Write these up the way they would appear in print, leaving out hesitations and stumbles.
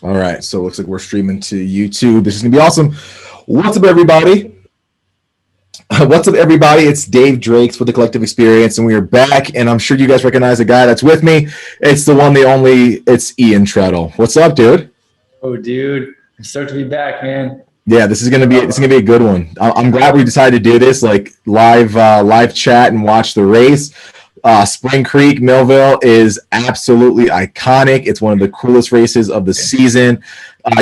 All right, so it looks like we're streaming to YouTube. This is gonna be awesome. What's up, everybody? What's up, everybody? It's Dave Drakes with the Collective Experience, and we are back. And I'm sure you guys recognize the guy that's with me. It's the one, the only. It's Ian Trettel. What's up, dude? Oh, dude, I'm stoked to be back, man. Yeah, this is gonna be a good one. I'm glad we decided to do this, like live chat and watch the race. Spring Creek Millville is absolutely iconic. It's one of the coolest races of the season.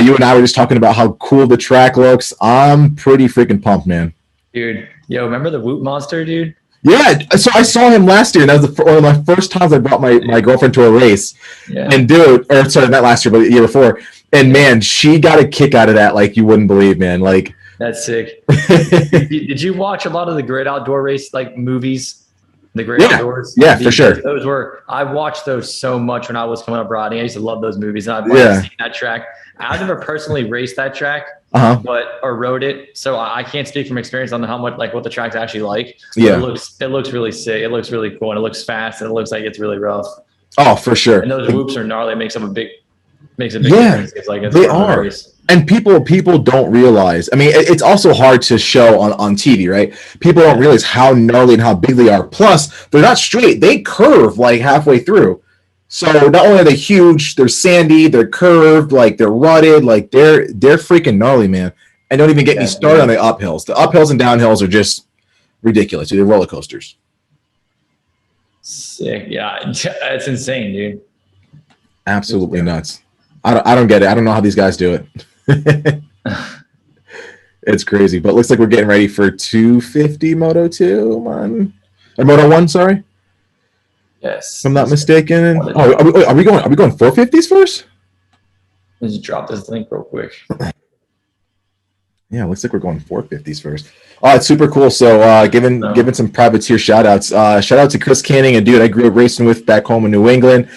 You and I were just talking about how cool the track looks. I'm pretty freaking pumped, man. Dude, yo, remember the Whoop Monster, dude? Yeah, so I saw him last year, and that was one of my first times I brought my girlfriend to a race. Yeah. And dude, or sorry, not last year, but the year before. And man, she got a kick out of that like you wouldn't believe, man. Like That's sick. Did you watch a lot of the Great Outdoor Race like movies? The Great Outdoors? Yeah, for sure. I watched those so much when I was coming up riding. I used to love those movies, and I've seen that track. I've never personally raced that track, or rode it, so I can't speak from experience on how much what the track's actually like. Yeah, it looks really sick. It looks really cool, and it looks fast, and it looks like it's really rough. Oh, for sure. And those whoops are gnarly. It makes a big difference. It's like they are. And people don't realize. I mean, it's also hard to show on TV, right? People don't realize how gnarly and how big they are. Plus, they're not straight; they curve like halfway through. So not only are they huge, they're sandy, they're curved, like they're rutted, like they're freaking gnarly, man. And don't even get me started on the uphills. The uphills and downhills are just ridiculous. They're roller coasters. Sick, yeah, it's insane, dude. Absolutely nuts. I don't get it. I don't know how these guys do it. It's crazy, but it looks like we're getting ready for 250 Moto 2 or Moto 1, sorry. Yes. If I'm not mistaken. Oh, are we going 450s first? Let's just drop this link real quick. Yeah, it looks like we're going 450s first. Oh, it's super cool. So giving some privateer shout outs. Shout out to Chris Canning, a dude I grew up racing with back home in New England.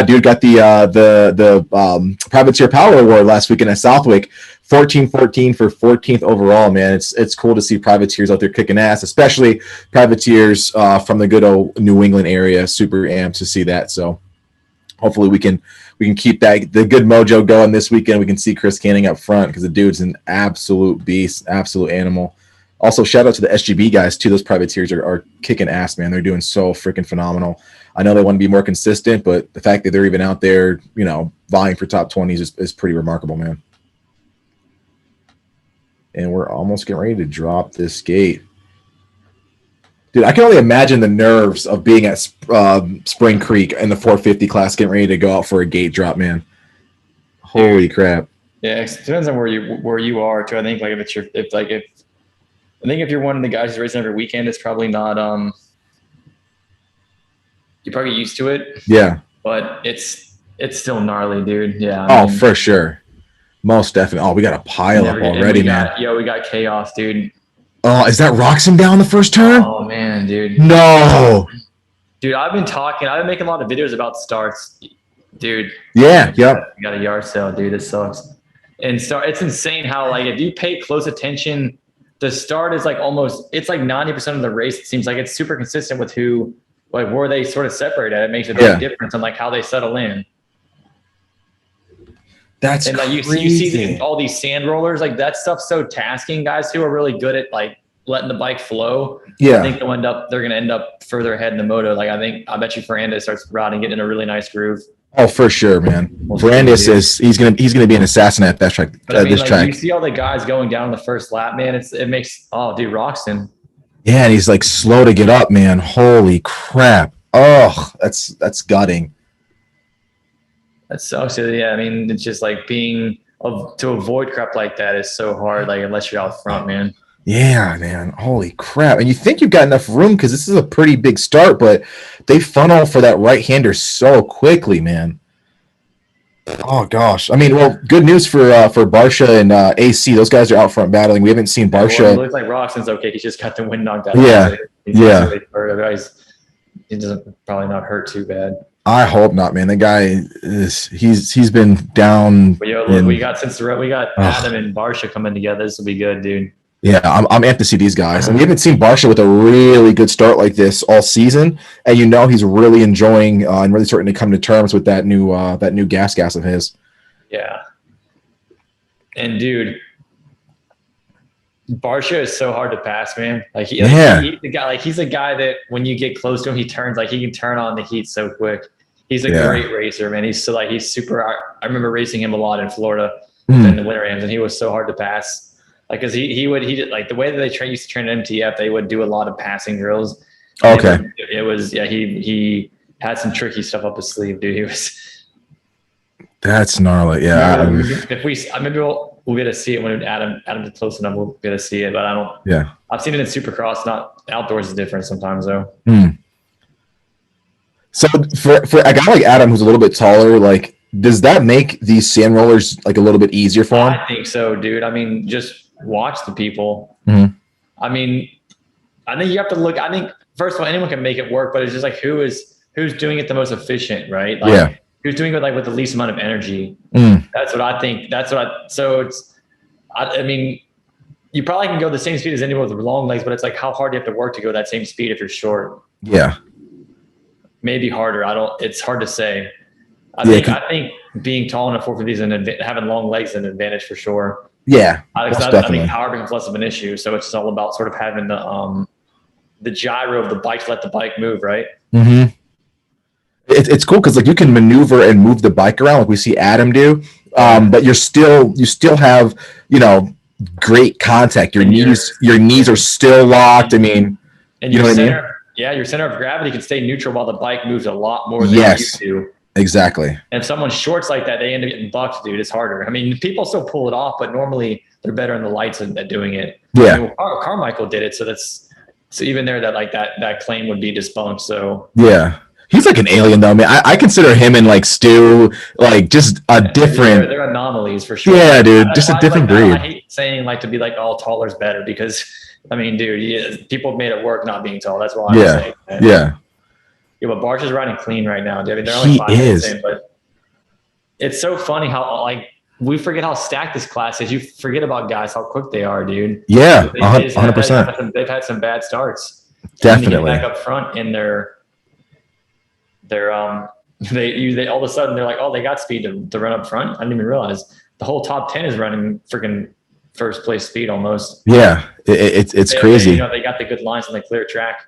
Dude got the Privateer Power Award last weekend at Southwick. 14-14 for 14th overall, man. It's cool to see privateers out there kicking ass, especially privateers from the good old New England area. Super amped to see that. So hopefully we can keep the good mojo going this weekend. We can see Chris Canning up front because the dude's an absolute beast, absolute animal. Also, shout out to the SGB guys too. Those privateers are kicking ass, man. They're doing so freaking phenomenal. I know they want to be more consistent, but the fact that they're even out there, vying for top 20s is pretty remarkable, man. And we're almost getting ready to drop this gate. Dude, I can only imagine the nerves of being at Spring Creek in the 450 class, getting ready to go out for a gate drop, man. Holy crap! Yeah, it depends on where you are too. I think if you're one of the guys who's racing every weekend, it's probably not. You're probably used to it. Yeah, but it's still gnarly, dude. Yeah. I mean, for sure, most definitely. Oh, we got a pile up already, man. We got chaos, dude. Oh, is that Roxon down the first turn? Oh man, dude. No. Dude, I've been making a lot of videos about starts, dude. Yeah, yep. You got a yard sale, dude. It sucks. And it's insane how if you pay close attention, the start is it's like 90% of the race. It seems like it's super consistent with where they sort of separate at. It makes a big difference on how they settle in. That's crazy. You see all these sand rollers, that stuff's so tasking. Guys who are really good at letting the bike flow. Yeah, I think they're gonna end up further ahead in the moto. I bet you Ferrandis starts riding, getting in a really nice groove. Oh, for sure, man. Ferrandis he's gonna be an assassin at that track. This track. You see all the guys going down the first lap, man. It makes Roxon. Yeah, and he's slow to get up, man. Holy crap! Oh, that's gutting. That sucks. Yeah, I mean, it's just to avoid crap like that is so hard. Unless you're out front, man. Yeah, man. Holy crap! And you think you've got enough room because this is a pretty big start, but they funnel for that right-hander so quickly, man. Oh gosh. I mean, well, good news for Barsha and AC. Those guys are out front battling. We haven't seen Barsha. Well, it looks like Roxon's okay. He just got the wind knocked out. Yeah, He doesn't probably not hurt too bad. I hope not, man. The guy he's been down. But we got Adam and Barsha coming together. This will be good, dude. Yeah, I'm amped to see these guys. And we haven't seen Barsha with a really good start like this all season. And he's really enjoying and really starting to come to terms with that new gas of his. Yeah. And dude, Barsha is so hard to pass, man. Like he's the guy. Like he's a guy that when you get close to him, he turns like he can turn on the heat so quick. He's a great racer, man. He's super. I remember racing him a lot in Florida in the winter games, and he was so hard to pass. Like, cause he did like the way that they used to train at MTF, they would do a lot of passing drills. Okay. It was he had some tricky stuff up his sleeve, dude. He was. That's gnarly. Yeah. Maybe we'll get to see it when Adam gets close enough. We'll get to see it, but I don't. Yeah. I've seen it in Supercross. Not outdoors is different sometimes though. So for a guy like Adam, who's a little bit taller, like, does that make these sand rollers like a little bit easier for him? I think so, dude. I mean, just watch the people. I mean, I think you have to look. I think first of all, anyone can make it work, but it's just like who's doing it the most efficient, right? Like, who's doing it like with the least amount of energy. That's what I think. So it's. I mean, you probably can go the same speed as anyone with long legs, but it's like how hard you have to work to go that same speed if you're short. Yeah. Maybe harder. It's hard to say. I think being tall enough for these and having long legs is an advantage for sure. Yeah. I think power becomes less of an issue. So it's just all about sort of having the gyro of the bike to let the bike move, right? It's cool because like you can maneuver and move the bike around like we see Adam do, but you still have, you know, great contact. Your knees are still locked. I mean, and you know what I mean? Yeah, your center of gravity can stay neutral while the bike moves a lot more than you do. Exactly. And if someone's shorts like that, they end up getting bucked, dude. It's harder. I mean, people still pull it off, but normally they're better in the lights at doing it. Yeah. I mean, Carmichael did it, so even there that claim would be debunked. So yeah. He's like an alien though, man. I consider him and like Stu like just a different. They're anomalies for sure. Yeah, dude, just a different breed. I hate saying like to be like all taller's better because I mean, dude, people made it work not being tall. That's why I'm saying. Yeah, but Barch is riding clean right now, dude. I mean, they're only 5 minutes in, but it's so funny how like we forget how stacked this class is. You forget about guys how quick they are, dude. Yeah, 100%. They've had some bad starts. Definitely. Back up front in their they all of a sudden they're like, oh, they got speed to run up front. I didn't even realize the whole top 10 is running freaking first place speed almost. Yeah, it's crazy. They got the good lines on the clear track.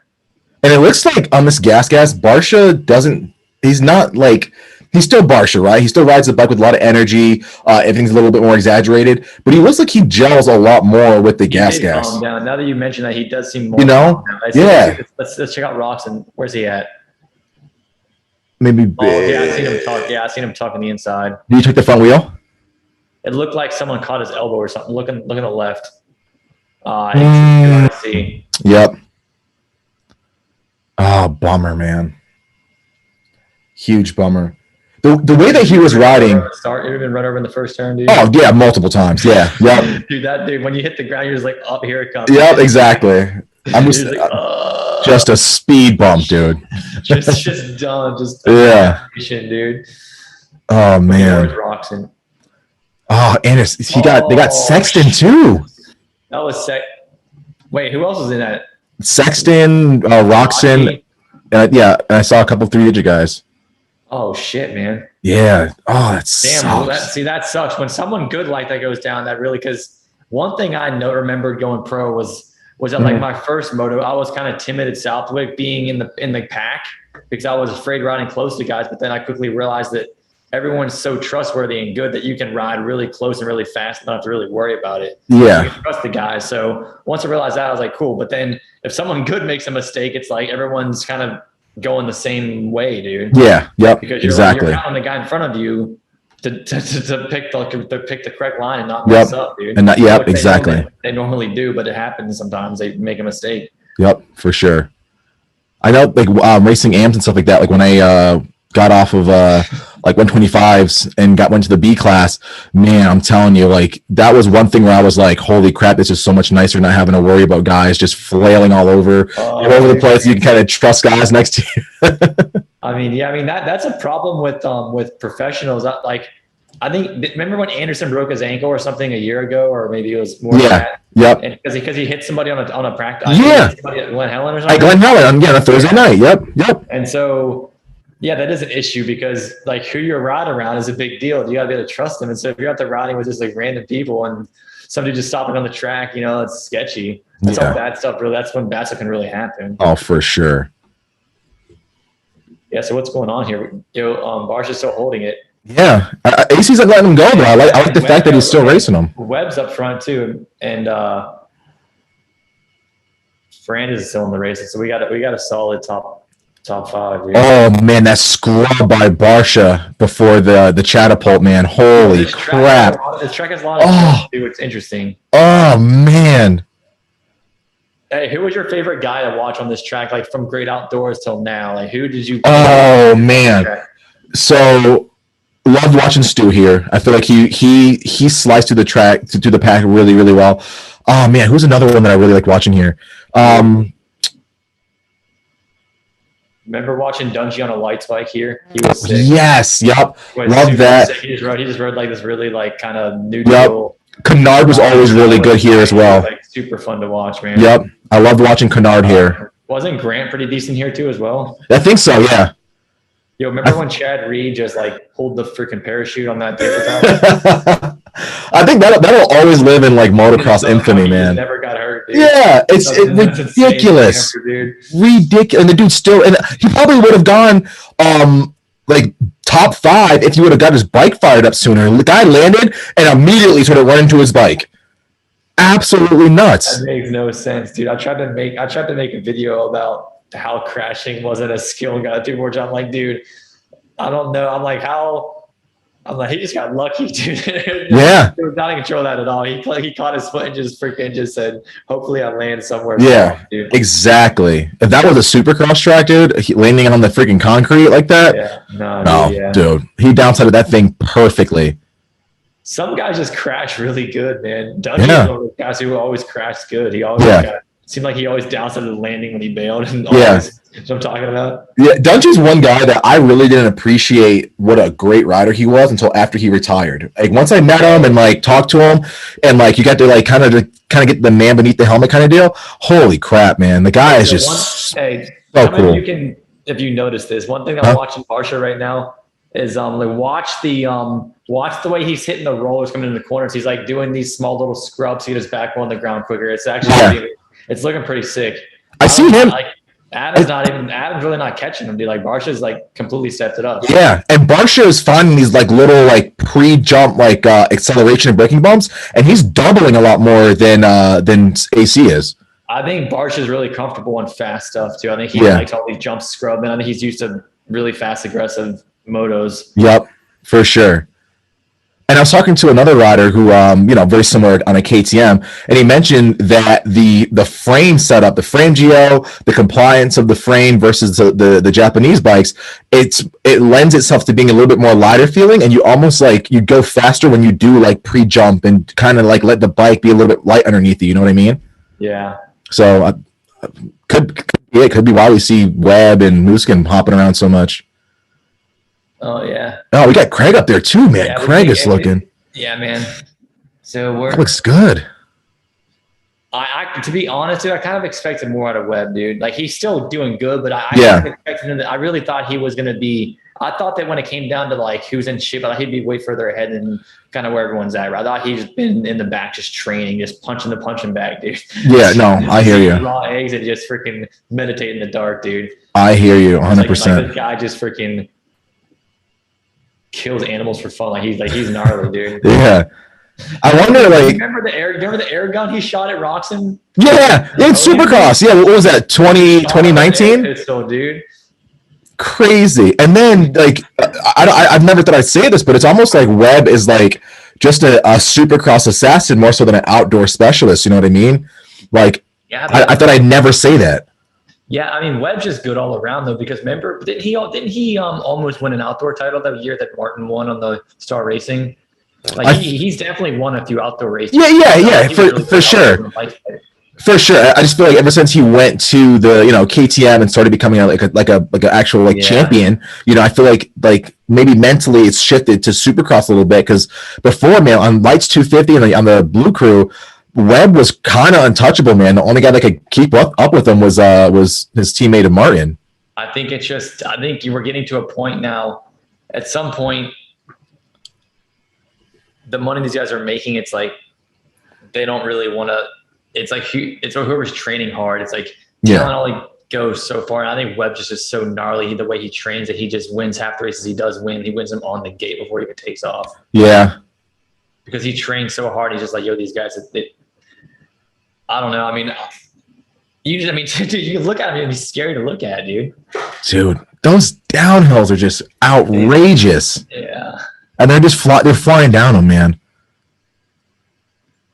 And it looks like on this gas, Barsha he's not like, he's still Barsha, right? He still rides the bike with a lot of energy. Everything's a little bit more exaggerated, but he looks like he gels a lot more with the gas. Calm down. Now that you mention that, he does seem more. Let's check out Roxon. Where's he at? Maybe. Yeah, I seen him talk. Yeah, I seen him talking the inside. Did you check the front wheel? It looked like someone caught his elbow or something. Look at the left. See. Yep. Oh, bummer, man. Huge bummer. The way that he was riding. You been run over in the first turn, dude. Oh yeah, multiple times. Yeah. Yep. dude, when you hit the ground, you're just like, oh, here it comes. Yep, exactly. I'm just a speed bump, dude. just done. Just dude. Oh man. Roxon. Oh, and they got Sexton too. That was Wait, who else was in that? Sexton, Roxon. And I saw a couple 3-digit guys. Oh shit, man. Yeah. Oh, that sucks. That sucks when someone good like that goes down. That really, because one thing I remembered going pro was that like my first moto, I was kind of timid at Southwick being in the pack because I was afraid riding close to guys. But then I quickly realized that everyone's so trustworthy and good that you can ride really close and really fast and not have to really worry about it. Yeah. You can trust the guys. So once I realized that, I was like, cool. But then if someone good makes a mistake, it's like everyone's kind of going the same way, dude. Yeah. Yep. Because you're counting the guy in front of you to pick the correct line and not mess up, dude. And exactly. They normally do, but it happens sometimes. They make a mistake. Yep, for sure. I know, like racing AMs and stuff like that. Like when I got off of like 125s and went to the B class, man, I'm telling you, like that was one thing where I was like, holy crap, this is so much nicer not having to worry about guys just flailing all over the place. You can kind of trust guys next to you. I mean, that's a problem with professionals. I think, remember when Anderson broke his ankle or something a year ago, or maybe it was more than that? Yep. Because he hit somebody on a practice. Yeah. Somebody at Glen Helen or something. Glen Helen, on a Thursday night. Yep. And so Yeah, that is an issue because like who you're riding around is a big deal. You got to be able to trust them. And so if you're out there riding with just like random people and somebody just stopping on the track, it's sketchy. That's all bad stuff. Really, that's when bad stuff can really happen. Oh, for sure. Yeah. So what's going on here? Barsh is still holding it. Yeah, AC's not letting him go though. I like the fact that he's still racing him. Webb's up front too, and Fran is still in the races. So we got a solid top five. Dude. Oh man, that scrub by Barsha before the catapult, man. Holy crap! This track has a lot of dude. It's interesting. Oh man. Hey, who was your favorite guy to watch on this track? Like from Great Outdoors till now, like who did you? Oh man, so loved watching Stu here. I feel like he sliced through the track through the pack really really well. Oh man, who's another one that I really like watching here? Remember watching Dungy on a lights bike here? He was sick. Yes, yep, love that. Sick. He just rode like this really like kind of neutral. Yep. Kennard was always really good here as well. Like super fun to watch, man. Yep, I loved watching Kennard here. Wasn't Grant pretty decent here too as well? I think so. Yeah. Yo, remember when Chad Reed just like pulled the freaking parachute on that tabletop? I think that'll always live in like motocross infamy, man. Never got hurt. Dude. Yeah, it's ridiculous, ridiculous. And the dude still, and he probably would have gone like top 5 if he would have got his bike fired up sooner. The guy landed and immediately sort of went into his bike. Absolutely nuts. That makes no sense, dude. I tried to make a video about how crashing wasn't a skill and got a 2-4 jump. I'm like, dude, I don't know. I'm like, he just got lucky, dude. Yeah. He was not in control of that at all. He caught his foot and just said, hopefully I land somewhere. Yeah, dude. Exactly. If that was a supercross track, dude, landing on the freaking concrete like that. Yeah. Dude, he downsided that thing perfectly. Some guys just crash really good, man. Dungy is one of those guys who always crashed good. He always seemed like he always downsided the landing when he bailed. And always, you know what I'm talking about? Yeah, Dungy's one guy that I really didn't appreciate what a great rider he was until after he retired. Like once I met him and like talked to him and like you got to like kind of get the man beneath the helmet kind of deal. Holy crap, man. The guy is just so cool. If you notice this, one thing I'm watching Barsha right now is like watch the way he's hitting the rollers coming in the corners. He's like doing these small little scrubs to get his back on the ground quicker. It's actually it's looking pretty sick. I see him. Like Adam's really not catching him, dude. Like Barsha's like completely stepped it up. Yeah, and Barsha is finding these like little like pre-jump like acceleration and braking bumps, and he's doubling a lot more than AC is. I think Barsha's really comfortable on fast stuff too. I think he likes all these jumps scrubbing. I think he's used to really fast, aggressive motos. Yep, for sure. And I was talking to another rider who, very similar on a KTM, and he mentioned that the frame setup, the frame geo, the compliance of the frame versus the Japanese bikes, it lends itself to being a little bit more lighter feeling, and you almost like you go faster when you do like pre-jump and kind of like let the bike be a little bit light underneath you. You know what I mean? Yeah. So it could be why we see Webb and Muskin hopping around so much. Oh yeah. Oh, we got Craig up there too, man. Yeah, Craig is looking. Yeah, man. So that looks good. I to be honest, dude, I kind of expected more out of Webb, dude. Like he's still doing good, but I expected him I really thought he was going to be. I thought that when it came down to like who's in shape, I thought he'd be way further ahead than kind of where everyone's at. I thought he's been in the back just training, just punching the punching bag, dude. Yeah, no, I hear you. Raw eggs and just freaking meditate in the dark, dude. I hear you 100%. Like this guy just freaking kills animals for fun. Like he's gnarly, dude. Yeah. I wonder, like, remember the air gun he shot at Roxon? Yeah, it's Supercross. Yeah, what was that? 2019? Pistol, dude. Crazy. And then, like, I've never thought I'd say this, but it's almost like Webb is like just a Supercross assassin more so than an outdoor specialist. You know what I mean? Like, I thought I'd never say that. Yeah, I mean, Webb's just good all around though, because remember, didn't he almost win an outdoor title that year that Martin won on the Star Racing? Like he's definitely won a few outdoor races. Yeah, for sure. For sure. I just feel like ever since he went to the KTM and started becoming like an actual champion, I feel like maybe mentally it's shifted to Supercross a little bit, because before, man, on Lights 250 and on the Blue Crew, Webb was kind of untouchable, man. The only guy that could keep up with him was his teammate of Martin. I think you were getting to a point now. At some point, the money these guys are making, it's like they don't really want to. It's like whoever's training hard. It's like talent only goes so far. And I think Webb just is so gnarly the way he trains that he just wins half the races he does win. He wins them on the gate before he even takes off. Yeah. Because he trains so hard. He's just like, yo, these guys, I don't know. I mean, dude, you look at him and be scary to look at, dude. Dude, those downhills are just outrageous. Yeah. And they're just they're flying down them, man.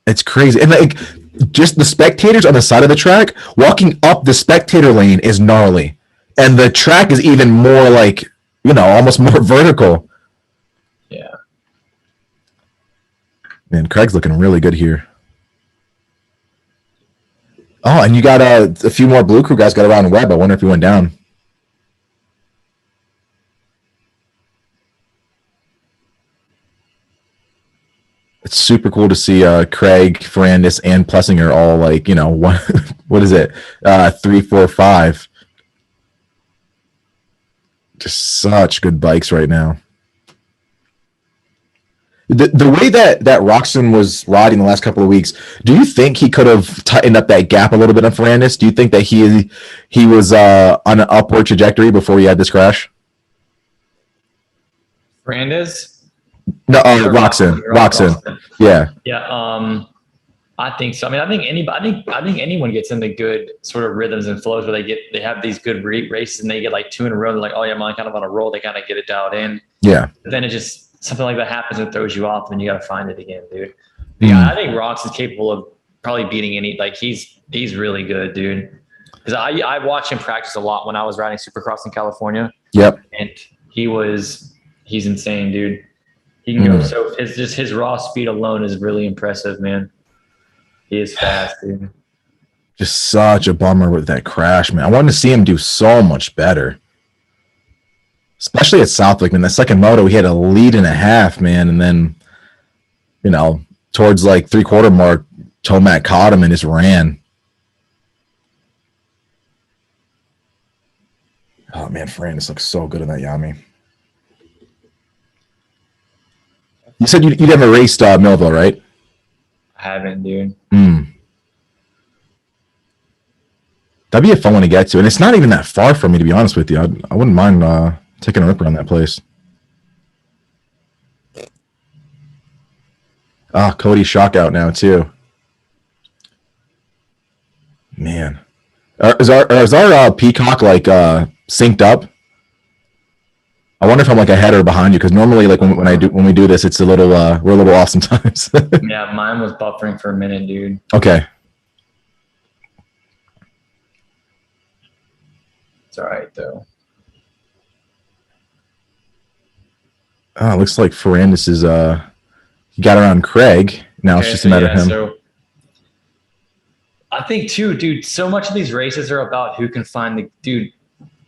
It's crazy. And like just the spectators on the side of the track, walking up the spectator lane is gnarly. And the track is even more like, almost more vertical. Yeah. Man, Craig's looking really good here. Oh, and you got a few more Blue Crew guys got around Webb. I wonder if he went down. It's super cool to see Craig, Ferrandis, and Plessinger all like, what is it? 3, 4, 5. Just such good bikes right now. The way that Roxon was riding the last couple of weeks, do you think he could have tightened up that gap a little bit on Ferrandis? Do you think that he was on an upward trajectory before he had this crash? Ferrandis? No, Roxon. Yeah. Yeah. I think so. I mean, I think anyone gets into good sort of rhythms and flows where they have these good races and they get like 2 in a row. They're like, oh yeah, I'm kind of on a roll. They kind of get it dialed in. Yeah. But then it just something like that happens and throws you off, and you got to find it again, dude. Yeah, I think Rox is capable of probably beating any. Like he's really good, dude. Because I watched him practice a lot when I was riding Supercross in California. Yep. And he's insane, dude. He can go so his raw speed alone is really impressive, man. He is fast, dude. Just such a bummer with that crash, man. I wanted to see him do so much better. Especially at Southwick, man. The second moto, he had a lead and a half, man. And then, towards like 3/4 mark, Tomac caught him and just ran. Oh, man, Ferrandis looks so good in that Yami. You said you never raced Millville, right? I haven't, dude. That'd be a fun one to get to. And it's not even that far from me, to be honest with you. I wouldn't mind taking a rip around that place. Cody's shock out now, too. Man. Is our Peacock, like, synced up? I wonder if I'm like ahead or behind you, because normally, like when we do this, it's a little we're a little off sometimes. Yeah, mine was buffering for a minute, dude. Okay. It's all right though. It looks like Ferrandis is he got around Craig. Now it's just a matter of him. So I think too, dude. So much of these races are about who can find the dude.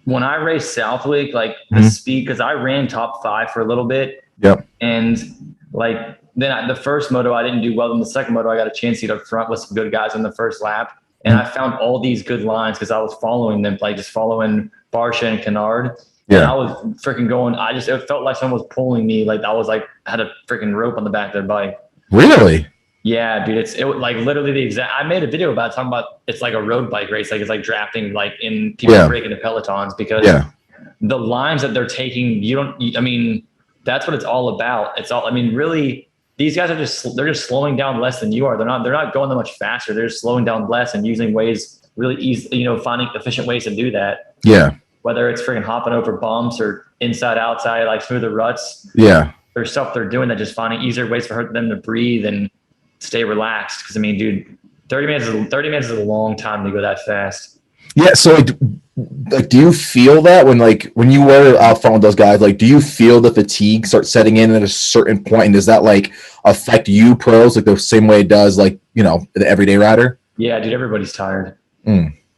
When I raced Southwick, like the speed, because I ran top 5 for a little bit. Yep. And like then the first moto I didn't do well. In the second moto I got a chance to get up front with some good guys in the first lap, and I found all these good lines because I was following them, like just following Barsha and Kennard. Yeah. And I was freaking going. It felt like someone was pulling me, like I was like had a freaking rope on the back of their bike. Really? Yeah, dude. It like literally the exact. I made a video about it, talking about it's like a road bike race, like it's like drafting, like in people breaking the pelotons, because the lines that they're taking, I mean, that's what it's all about. It's all. I mean, really, these guys are they're just slowing down less than you are. They're not going that much faster. They're just slowing down less and using ways really easy, finding efficient ways to do that. Yeah. Whether it's freaking hopping over bumps or inside, outside, like through the ruts. Yeah. There's stuff they're doing that just finding easier ways for them to breathe and stay relaxed. Because I mean, dude, 30 minutes is a long time to go that fast. Yeah. So like, do you feel that when you were out front with those guys, like, do you feel the fatigue start setting in at a certain point? And does that like affect you pros like the same way it does like, the everyday rider? Yeah, dude, everybody's tired.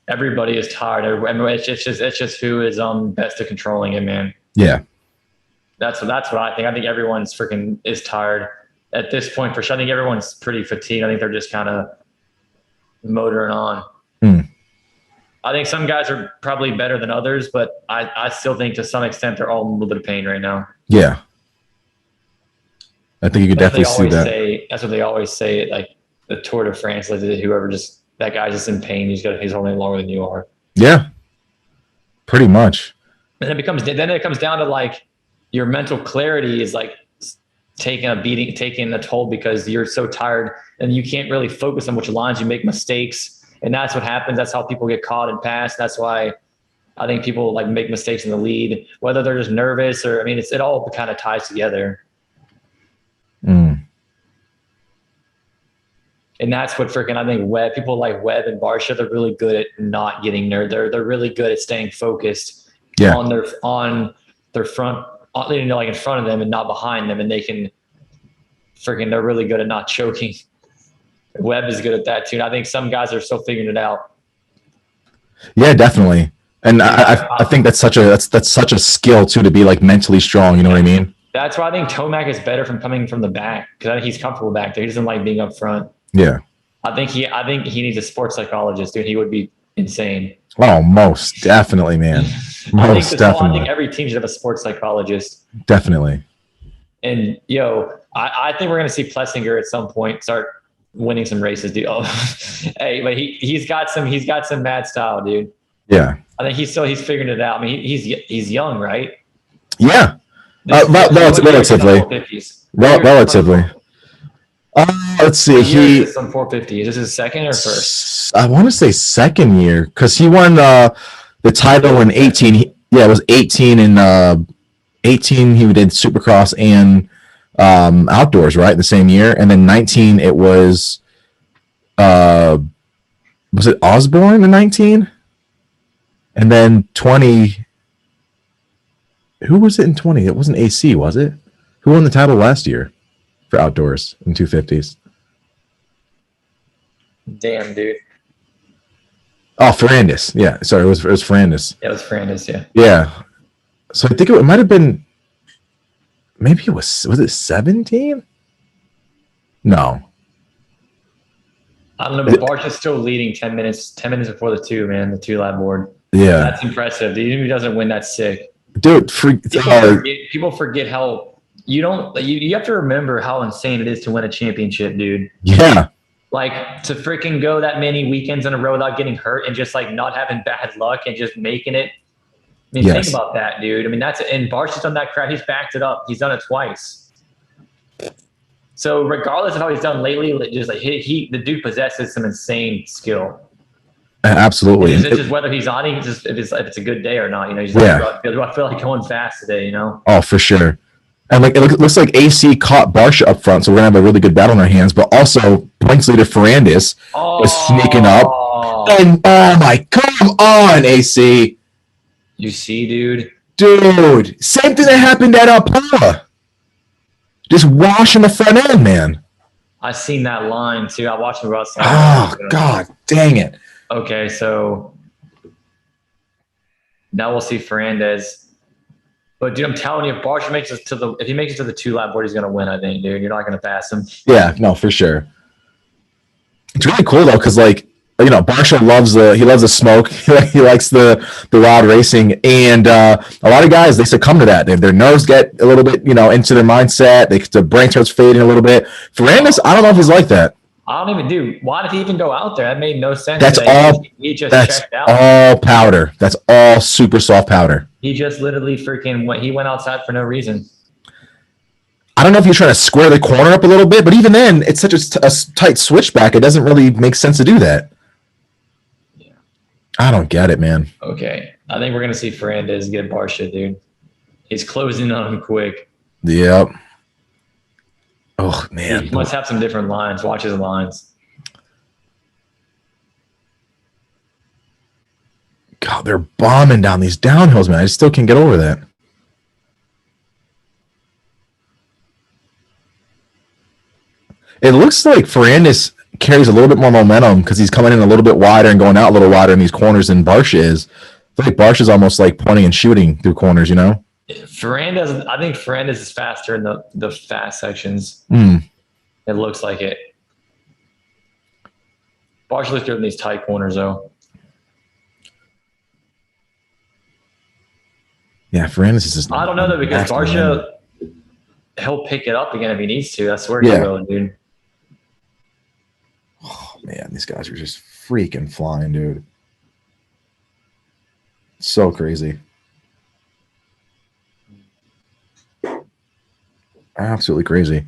Everybody is tired. It's just who is best at controlling it, man. Yeah. That's what I think. I think everyone's freaking is tired at this point for sure. I think everyone's pretty fatigued. I think they're just kind of motoring on. I think some guys are probably better than others, but I still think to some extent they're all in a little bit of pain right now. Yeah. I think you could definitely see that. That's what they always say, like the Tour de France, like whoever that guy's just in pain. He's holding longer than you are. Yeah. Pretty much. And then it comes down to like your mental clarity is like taking a toll because you're so tired and you can't really focus on which lines. You make mistakes, and that's what happens. That's how people get caught and pass. That's why I think people like make mistakes in the lead, whether they're just nervous or, I mean, it all kind of ties together. And that's what I think people like Webb and Barsha, they're really good at not getting nervous. They're really good at staying focused on their front, like in front of them and not behind them. And they can they're really good at not choking. Webb is good at that too. And I think some guys are still figuring it out. Yeah, definitely. And I think that's such a skill too, to be like mentally strong. You know what I mean? That's why I think Tomac is better from coming from the back, because I think he's comfortable back there. He doesn't like being up front. Yeah. I think he needs a sports psychologist, dude. He would be insane. Oh, most definitely, man. Most definitely. I think every team should have a sports psychologist. Definitely. And I think we're gonna see Plessinger at some point start winning some races, dude. Oh. Hey, but he's got some mad style, dude. Yeah. I think he's figuring it out. I mean, he's young, right? Yeah. Relatively. Relatively. Let's see. Some 450. Is this his second or first? I want to say second year, because he won the title in 18. It was 18 and 18. He did Supercross and outdoors, right, the same year. And then 19, it was it Osborne in 19? And then 20. Who was it in 20? It wasn't AC, was it? Who won the title last year for outdoors in 250s? Damn, dude. Oh, Ferrandis. Yeah, sorry, it was Ferrandis. Yeah, it was Ferrandis, yeah. Yeah. So I think it might have been, maybe it was it 17? No. I don't know, but Barch is still leading 10 minutes before the the 2 lap board. Yeah. That's impressive. Even if he doesn't win, that's sick. Dude, people forget how you have to remember how insane it is to win a championship, dude. Yeah. Like to freaking go that many weekends in a row without getting hurt and just like not having bad luck and just making it. I mean, think about that, dude. I mean, and Barch has done that crap. He's backed it up. He's done it twice. So regardless of how he's done lately, just like the dude possesses some insane skill. Absolutely. It's just whether he's on it, just if it's a good day or not. He's like, do I feel like going fast today? Oh, for sure. And like it looks like AC caught Barsha up front, so we're gonna have a really good battle on our hands. But also points leader Ferrandis was sneaking up. And come on, AC. You see, dude. Same thing that happened at Paula. Just washing the front end, man. I seen that line too. I watched him outside. Oh God, dang it. Okay, so now we'll see Ferrandis. But dude, I'm telling you, if Barsh makes it to the 2 lap board, he's gonna win. I think, dude. You're not gonna pass him. Yeah, no, for sure. It's really cool though, because Barsha loves the smoke. He likes the wild racing, and a lot of guys, they succumb to that. Their nerves get a little bit into their mindset. The brain starts fading a little bit. Ferrandis, I don't know if he's like that. I don't even do. Why did he even go out there? That made no sense. That's all powder. That's all super soft powder. He just literally he went outside for no reason. I don't know if you're trying to square the corner up a little bit, but even then, it's such a tight switchback. It doesn't really make sense to do that. Yeah. I don't get it, man. Okay. I think we're going to see Ferrandis get Barsha, dude. He's closing on him quick. Yep. Oh, man. He must have some different lines. Watch his lines. God, they're bombing down these downhills, man. I still can't get over that. It looks like Ferrandis carries a little bit more momentum because he's coming in a little bit wider and going out a little wider in these corners than Barsha is. I feel like Barsha is almost like pointing and shooting through corners, I think Ferrandis is faster in the fast sections. It looks like it. Barsha looks good in these tight corners, though. Yeah, Fernandez is just. I don't know though, because Barsha, he'll pick it up again if he needs to. I swear he will, dude. Oh man, these guys are just freaking flying, dude. So crazy. Absolutely crazy.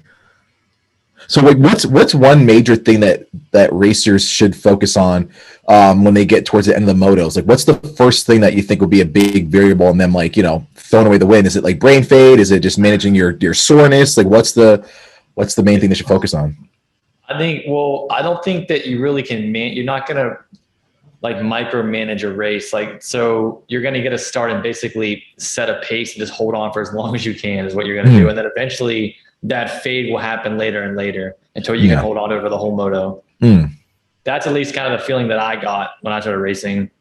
So like, what's one major thing that racers should focus on when they get towards the end of the motos? Like, what's the first thing that you think would be a big variable in them, like, you know, throwing away the win? Is it like brain fade? Is it just managing your soreness? Like, what's the main thing they should focus on? I think, well, I don't think that you really can you're not going to like micromanage a race. Like, so you're going to get a start and basically set a pace and just hold on for as long as you can is what you're going to do. And then eventually that fade will happen later and later until you can hold on over the whole moto. That's at least kind of the feeling that I got when I started racing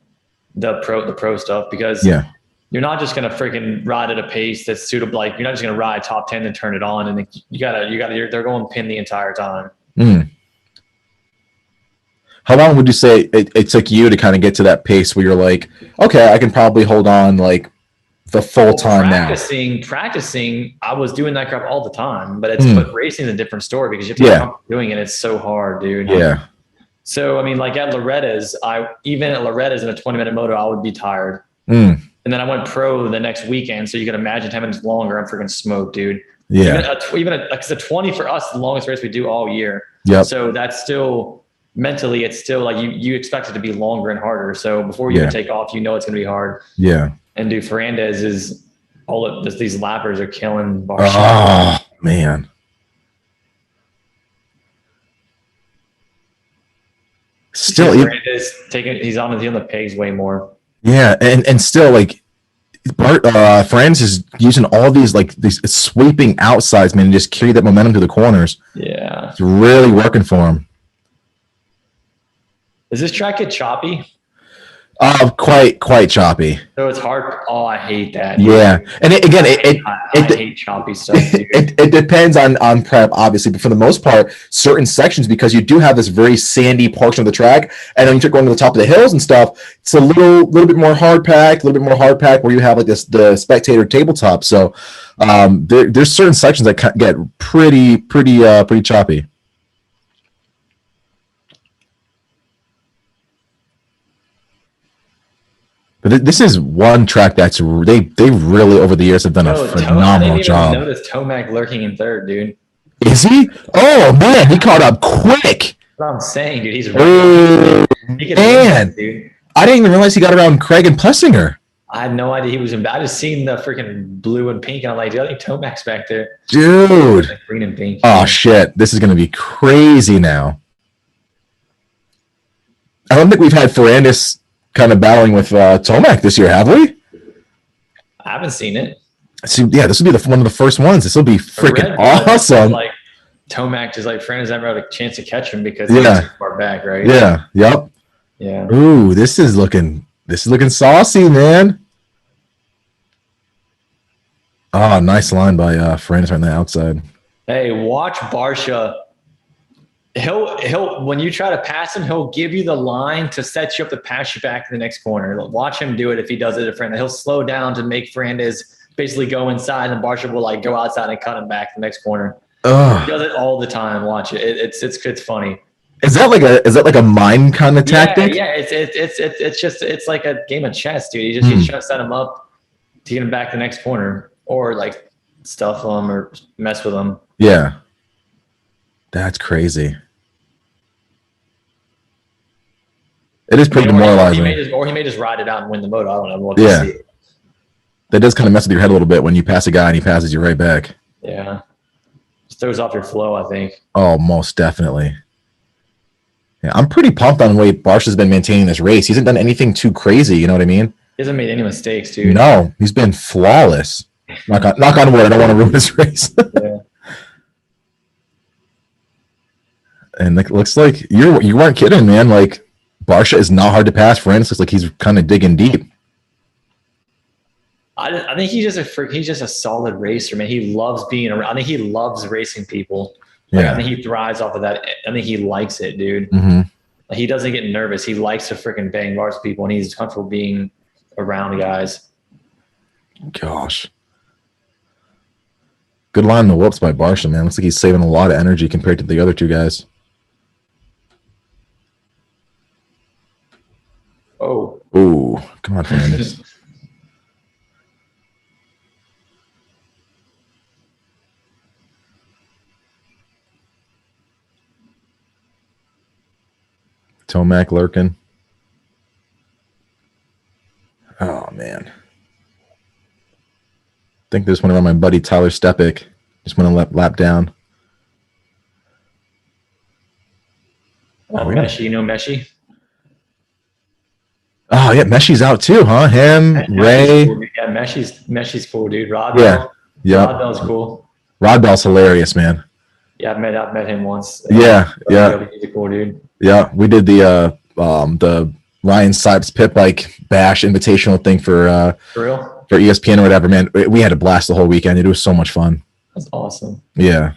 the pro stuff, because you're not just going to freaking ride at a pace that's suitable. Like, you're not just going to ride top 10 and turn it on. And they're going pin the entire time. How long would you say it took you to kind of get to that pace where you're like, okay, I can probably hold on like the full time practicing, I was doing that crap all the time, but but racing is a different story because you have to get comfortable doing it. It's so hard, dude. Yeah. So, I mean, like at Loretta's, even at Loretta's in a 20-minute moto, I would be tired. And then I went pro the next weekend. So you can imagine 10 minutes longer. I'm freaking smoked, dude. Yeah. Even a 20 for us, the longest race we do all year. Yeah. So that's still mentally, it's still like you expect it to be longer and harder. So before you even take off, you know it's going to be hard. Yeah. And dude, Ferrandez is these lappers are killing Barsha. Oh man. Still, he's on the pegs way more. Yeah, and still like Franz is using all these sweeping outsides, man, and just carry that momentum to the corners. Yeah, it's really working for him. Does this track get choppy? Quite choppy. So it's hard. Oh, I hate that. Yeah, and I hate choppy stuff. It depends on prep, obviously, but for the most part, certain sections, because you do have this very sandy portion of the track, and then you start going to the top of the hills and stuff, it's a little bit more hard packed, where you have like the spectator tabletop. So there's certain sections that get pretty choppy. But this is one track that's they really over the years have done a phenomenal job. I didn't even notice Tomac lurking in third, dude. Is he? Oh man, he caught up quick. That's what I'm saying, dude. He's man, dude. I didn't even realize he got around Craig and Plessinger. I had no idea he was in. I just seen the freaking blue and pink, and I'm like, dude, I think Tomac's back there, dude. Like green and pink. Oh shit, this is gonna be crazy now. I don't think we've had Ferrandis kind of battling with Tomac this year, have we? I haven't seen it. See, yeah, this will be one of the first ones. This will be freaking awesome. Like Tomac just like Ferrandis never had a chance to catch him because he's too far back, right? Yeah. Yep. Yeah. Ooh, this is looking saucy, man. Oh, nice line by Ferrandis right on the outside. Hey, watch Barsha. He'll when you try to pass him, he'll give you the line to set you up to pass you back to the next corner. Watch him do it if he does it to Ferrandis. He'll slow down to make Ferrandis basically go inside, and Barsha will like go outside and cut him back to the next corner. He does it all the time. Watch it. It's funny. Is that like a mind kind of tactic? Yeah. It's like a game of chess, dude. He's trying to set him up to get him back to the next corner, or like stuff him or mess with him. Yeah. That's crazy. It is pretty demoralizing. Or he may just ride it out and win the moto. I don't know. We'll just see. That does kind of mess with your head a little bit when you pass a guy and he passes you right back. Yeah. Just throws off your flow, I think. Oh, most definitely. Yeah, I'm pretty pumped on the way Barsha's been maintaining this race. He hasn't done anything too crazy, you know what I mean? He hasn't made any mistakes, dude. No, he's been flawless. Knock on wood. I don't want to ruin this race. Yeah. And it looks like you weren't kidding, man. Like, Barsha is not hard to pass. Ferrandis looks like he's kind of digging deep. I think he's just a solid racer, man. He loves being around. I think he loves racing people. Like, I think he thrives off of that. I think he likes it, dude. Mm-hmm. Like, he doesn't get nervous. He likes to freaking bang bars with people, and he's comfortable being around guys. Gosh. Good line in the whoops by Barsha, man. Looks like he's saving a lot of energy compared to the other two guys. Oh. Ooh, come on, Fernandez. Tomac lurking. Oh, man. I think this one around my buddy Tyler Stepik. Just went a lap down. Meshi, you know Meshi? Oh, yeah, Meshi's out too, huh? Him, Ray. Cool. Yeah, Meshi's cool, dude. Rod Yeah. Bell's cool. Rod Bell's hilarious, man. Yeah, I've met him once. Yeah. He's a cool dude. Yeah, we did the Ryan Sipes pit bike bash invitational thing for real? For ESPN or whatever, man. We had a blast the whole weekend. It was so much fun. That's awesome. Yeah.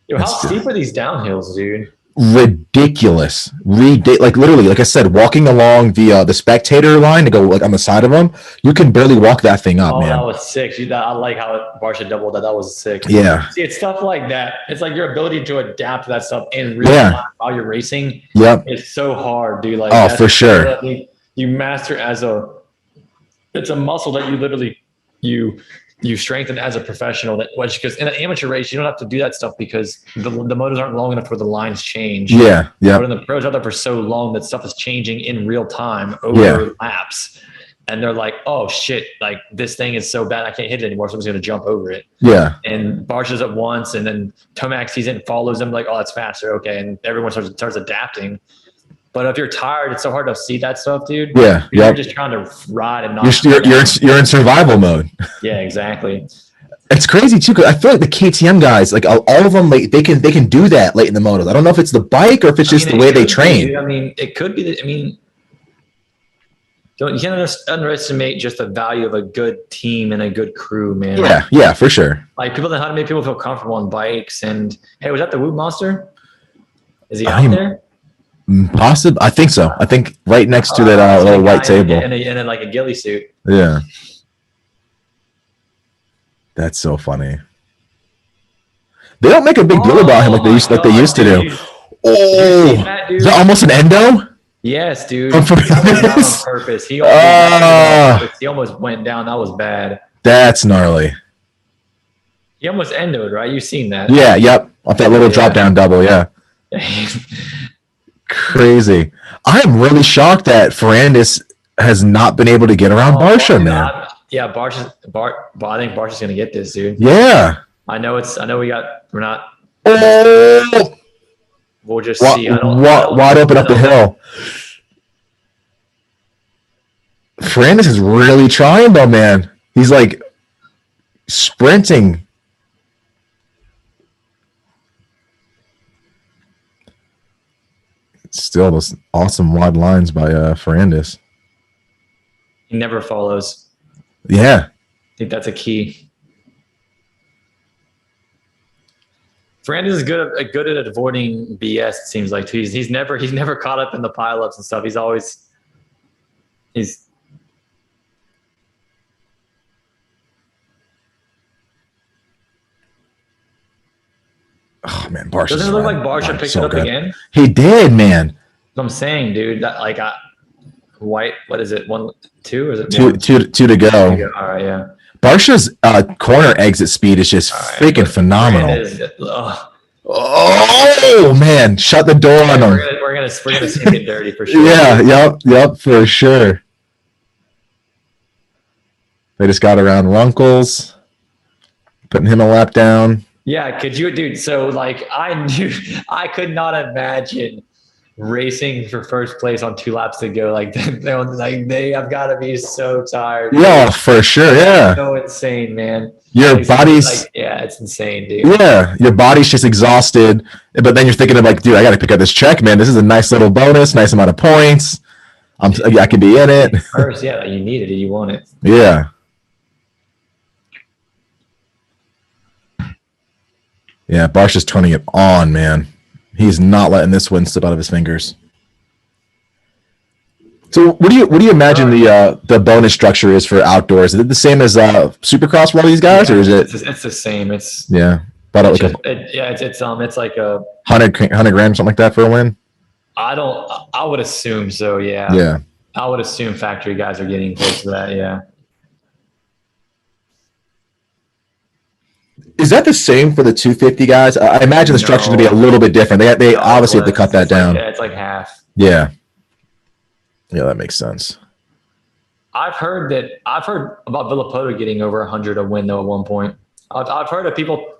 Yo, how steep are these downhills, dude? Ridiculous. Like literally, like I said, walking along the spectator line to go like on the side of them, you can barely walk that thing up, man. That was sick. I like how Barsha doubled that. That was sick. Yeah. See, it's stuff like that. It's like your ability to adapt to that stuff in real time while you're racing. Yep. It's so hard, dude. Like, oh, for sure. You master it's a muscle that you literally you strengthen as a professional. Because in an amateur race, you don't have to do that stuff because the motors aren't long enough where the lines change. Yeah. But in the pros out there for so long that stuff is changing in real time over laps. And they're like, oh shit, like this thing is so bad I can't hit it anymore, so I'm just gonna jump over it. Yeah. And Barsh does it once, and then Tomac sees it and follows him, like, oh, that's faster, okay. And everyone starts adapting. But if you're tired, it's so hard to see that stuff, dude. Yeah. You're just trying to ride and not. You're in survival mode. Yeah, exactly. It's crazy too, because I feel like the KTM guys, like all of them, like they can do that late in the motos. I don't know if it's the bike or if it's just the way they train. I mean, it could be. You can't underestimate just the value of a good team and a good crew, man. Yeah, for sure. Like how to make people feel comfortable on bikes. And hey, was that the Woot Monster? Is he out there? Possible. I think so. I think right next to that little white table. And then like a ghillie suit. Yeah. That's so funny. They don't make a big deal about him like they used to do. Oh, is that almost an endo? Yes, dude. On purpose. He almost went down. That was bad. That's gnarly. He almost endoed, right? You've seen that. Yeah, yep. Off that little drop down double, yeah. Crazy. I am really shocked that Ferrandis has not been able to get around Barsha, man. I think Barsha's gonna get this, dude. Yeah. I know we're not. Oh. We'll just see. Wide open up the hill. Ferrandis is really trying, though, man. He's like sprinting. Still, those awesome wide lines by Ferrandis. He never follows. Yeah. I think that's a key. Ferrandis is good at avoiding BS. It seems like he's never caught up in the pileups and stuff. He's. Oh man, Barsha. Doesn't it look like Barsha picked it up again? He did, man. I'm saying, dude, that white. What is it? 1, 2? Or is it two to go? All right, yeah. Barsha's corner exit speed is just freaking phenomenal. Oh man, shut the door on him. We're gonna sink it dirty for sure. Yeah, yep, for sure. They just got around Runkles, putting him a lap down. Yeah, could you, dude? So I could not imagine racing for first place on 2 laps to go. Like they have got to be so tired. Yeah, for sure. Yeah, so insane, man. Your body's it's insane, dude. Yeah, your body's just exhausted, but then you're thinking of like, dude, I got to pick up this check, man. This is a nice little bonus, nice amount of points. I can be in it. First, yeah, you need it, you want it. Yeah. Yeah, Barsha's turning it on, man. He's not letting this win slip out of his fingers. So what do you imagine the bonus structure is for outdoors? Is it the same as Supercross for all these guys, or is it? It's the same. It's about like it's like a 100 grams, something like that for a win. I would assume so. Yeah. Yeah. I would assume factory guys are getting close to that. Yeah. Is that the same for the 250 guys? I imagine the structure to be a little bit different. They obviously have to cut that down. Yeah, it's like half. Yeah. Yeah, that makes sense. I've heard about Villapoto getting over 100 a win though at one point. I've heard of people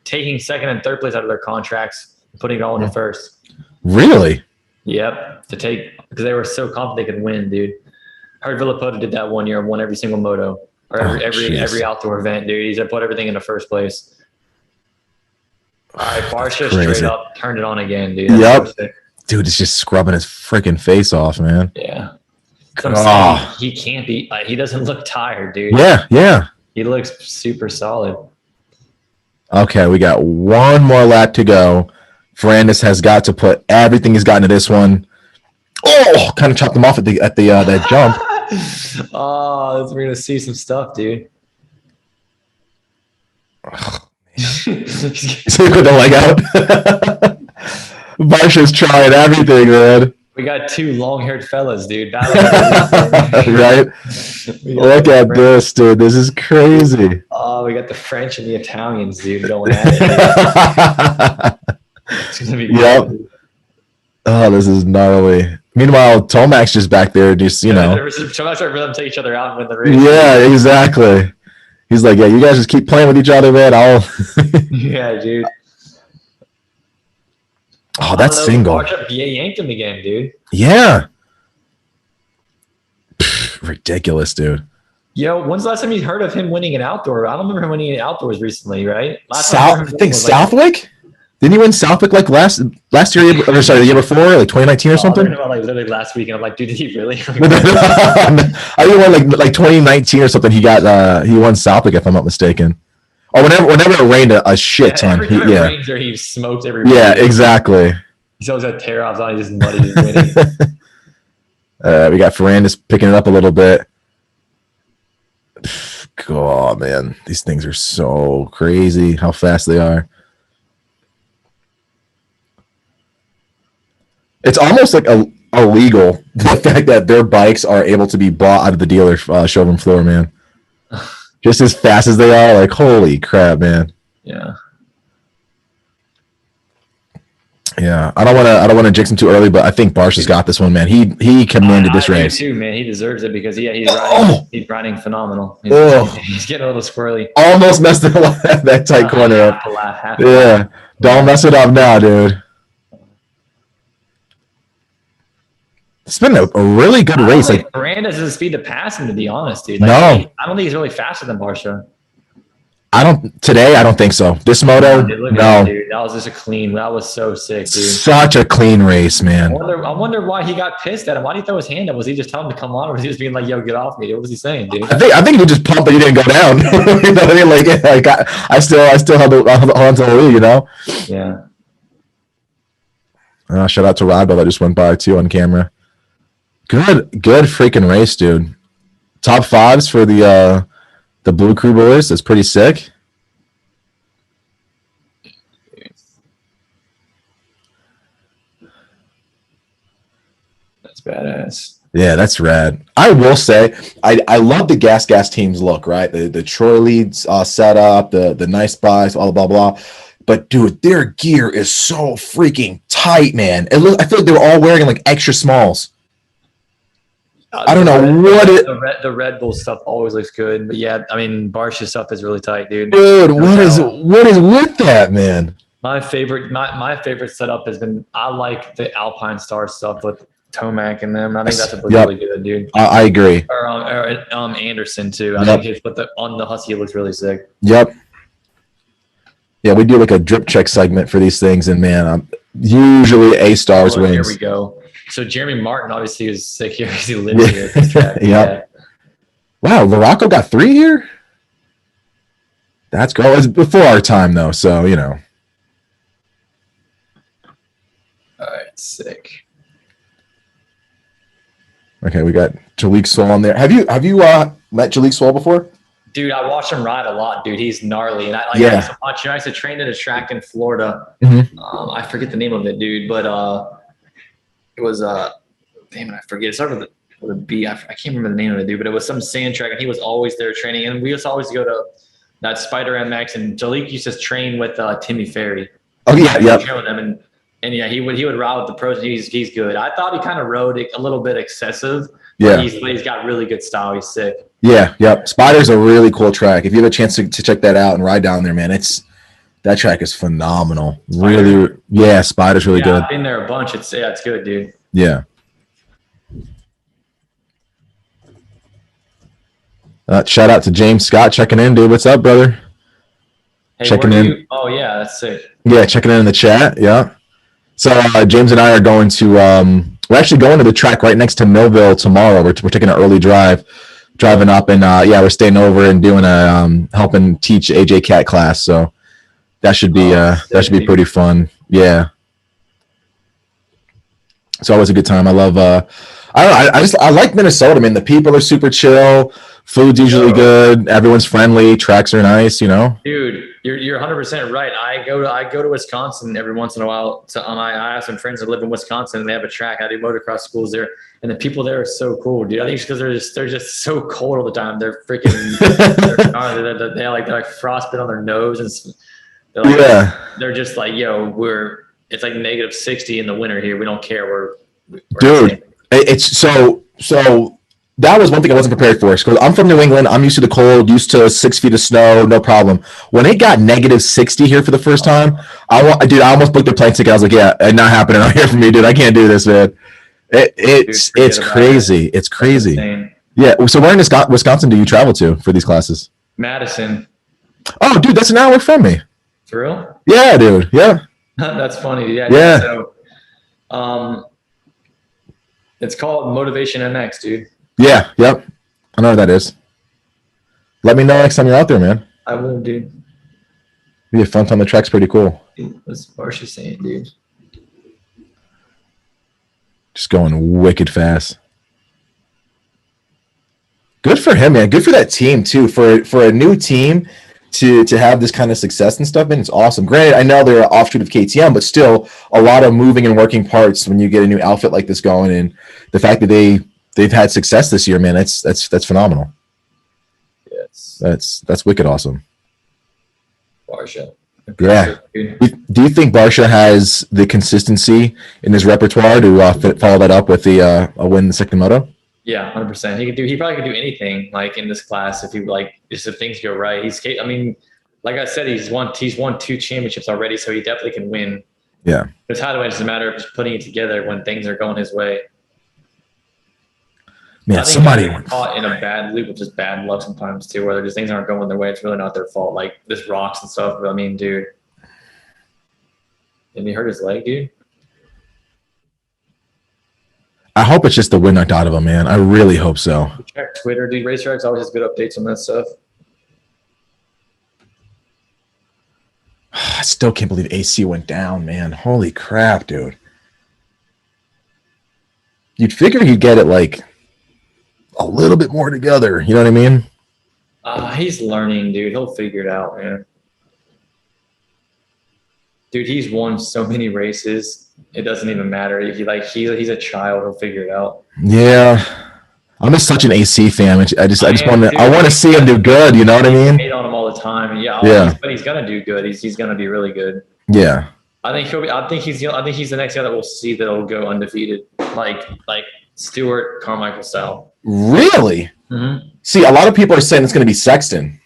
taking second and third place out of their contracts and putting it all into first. Really? Yep. Because they were so confident they could win, dude. I heard Villapoto did that one year and won every single moto or every outdoor event, dude. He's put everything into first place. All right, Barsha straight up turned it on again, dude. Dude, it's just scrubbing his freaking face off, man. Yeah. I'm saying he can't be. He doesn't look tired, dude. Yeah. He looks super solid. Okay, we got one more lap to go. Ferrandis has got to put everything he's got into this one. Oh, kind of chopped him off at that jump. We're gonna see some stuff, dude. Oh, man. So he put the leg out. Barsha's trying everything, man. We got two long-haired fellas, dude. Right? Look at this, dude. This is crazy. Oh, we got the French and the Italians, dude, going at it. It's gonna be good. Oh, this is gnarly. Meanwhile, Tomac's just back there, Tomac's are them take each other out and win the race. Yeah, exactly. He's like, yeah, you guys just keep playing with each other, man. Yeah, dude. Oh, that's single. Yeah, yanked him again, dude. Yeah. Ridiculous, dude. Yo, when's the last time you heard of him winning an outdoor? I don't remember him winning an outdoors recently, right? I think Southwick? Didn't he win Southwick like last year? Or sorry, the year before, like 2019 or something? About like literally last week, and I'm like, dude, did he really? I think it won like 2019 or something. He won Southwick, if I'm not mistaken. Or whenever it rained a shit ton. Every time it rains or he smokes every Yeah, exactly. He's always got tear-offs on. He's just muddy. He's winning. We got Ferrandis picking it up a little bit. God, man. These things are so crazy how fast they are. It's almost like illegal, the fact that their bikes are able to be bought out of the dealer showroom floor, man. Just as fast as they are, like, holy crap, man. Yeah. Yeah, I don't want to jinx him too early, but I think Barsha's got this one, man. He commanded this race too, man. He deserves it because he's riding phenomenal. He's getting a little squirrely. Almost messed that tight corner up. Yeah, don't mess it up now, dude. It's been a really good race. Like Ferrandis has the speed to pass him, to be honest, dude. I don't think he's really faster than Barsha. I don't think so. This moto, no. Dude, that was just that was so sick, dude. Such a clean race, man. I wonder wwhy he got pissed at him. Why did he throw his hand up? Was he just telling him to come on, or was he just being like, yo, get off me? What was he saying, dude? I think he just pumped, but he didn't go down. You know what I mean? Like I still held on to the lead, you know? Yeah. Shout out to Rodwell that just went by too on camera. Good freaking race, dude. Top fives for the Blue Crew boys. That's pretty sick. That's badass. Yeah, that's rad. I will say, I love the gas team's look, right? The Troy leads setup, the nice buys, blah blah blah. But dude, their gear is so freaking tight, man. I feel like they were all wearing like extra smalls. I don't know the Red Bull stuff always looks good, but yeah, I mean Barsha's stuff is really tight, dude. Dude, what is with that, man? My favorite setup has been, I like the Alpine Star stuff with Tomac and them. I think that's really good, dude. I agree. Or Anderson too. I think his on the Husky looks really sick. Yep. Yeah, we do like a drip check segment for these things, and man, usually A stars wins. Here we go. So Jeremy Martin obviously is sick here because he lives here at this track. Yeah. Wow, Larocco got 3 here? That's cool. It's before our time though, so you know. All right, sick. Okay, we got Jalik Swall on there. Have you met Jalik Swall before? Dude, I watch him ride a lot, dude. He's gnarly. And I used to watch him. I used to train at a track in Florida. I forget the name of it, dude, but it was damn it, I forget. It started with a B. I can't remember the name of it, dude, but it was some sand track, and he was always there training. And we used to always go to that Spider MX, and Jalik used to train with Timmy Ferry. Oh yeah, yeah. With them, and yeah, he would ride with the pros. He's good. I thought he kind of rode it a little bit excessive. Yeah, he's got really good style. He's sick. Yeah, yep. Spider's a really cool track. If you have a chance to check that out and ride down there, man, that track is phenomenal. Spider. Really, yeah, Spider's really good. I've been there a bunch. It's good, dude. Yeah. Shout out to James Scott checking in, dude. What's up, brother? Hey, checking in. Oh yeah, that's sick. Yeah, checking in the chat. Yeah. So James and I are going to. We're actually going to the track right next to Millville tomorrow. We're taking an early driving up, and we're staying over and doing a helping teach AJ Cat class. So that should be pretty fun. Yeah. It's always a good time. I love. I like Minnesota, man. The people are super chill. Food's usually good. Everyone's friendly. Tracks are nice. You know. Dude, you're 100% right. I go to Wisconsin every once in a while. I have some friends that live in Wisconsin, and they have a track. I do motocross schools there, and the people there are so cool, dude. I think it's because they're just so cold all the time. They're freaking. They're like frostbite on their nose, and they're just like, yo, it's like negative 60 in the winter here. We don't care. We're dude. It's so that was one thing I wasn't prepared for. Because I'm from New England. I'm used to the cold, used to 6 feet of snow, no problem. When it got negative 60 here for the first time, I almost booked a plane ticket. I was like, yeah, it's not happening out here for me, dude. I can't do this, man. It's crazy. It's crazy. Yeah. So where in Wisconsin do you travel to for these classes? Madison. Oh, dude, that's an hour from me. For real? Yeah, dude. Yeah. That's funny. Yeah. Yeah. So, it's called Motivation MX, dude. Yeah, yep. I know what that is. Let me know next time you're out there, man. I will, dude. Be a fun time. The track's pretty cool. Dude, what's Barsha saying, dude? Just going wicked fast. Good for him, man. Good for that team too. For a new team to have this kind of success and stuff, man, it's awesome. Granted, I know they're an offshoot of KTM, but still a lot of moving and working parts when you get a new outfit like this going, and the fact that they've had success this year, man, that's phenomenal. Yes. That's wicked awesome. Barsha. Yeah. Do you think Barsha has the consistency in his repertoire to follow that up with a win in the second moto? Yeah, 100%. He probably could do anything like in this class if if things go right. Like I said, he's won 2 championships already, so he definitely can win. Yeah. It's how to win. It's a matter of just putting it together when things are going his way. Yeah, somebody caught in a bad loop of just bad luck sometimes too, where just things aren't going their way. It's really not their fault. Like this rocks and stuff. But I mean, dude, didn't he hurt his leg, dude? I hope it's just the wind knocked out of him, man. I really hope so. Check Twitter, dude. Racetracks always has good updates on that stuff. I still can't believe AC went down, man. Holy crap, dude. You'd figure he'd get it like a little bit more together. You know what I mean? He's learning, dude. He'll figure it out, man. Dude, he's won so many races. It doesn't even matter. If he's a child, he'll figure it out. Yeah. I'm just such an AC fan. I just want to see him do good. You know what I mean? I hate on him all the time. Yeah. But he's gonna do good. He's gonna be really good. Yeah. I think he's the next guy that we'll see that'll go undefeated, like Stewart Carmichael style. Really? Mm-hmm. See, a lot of people are saying it's going to be Sexton.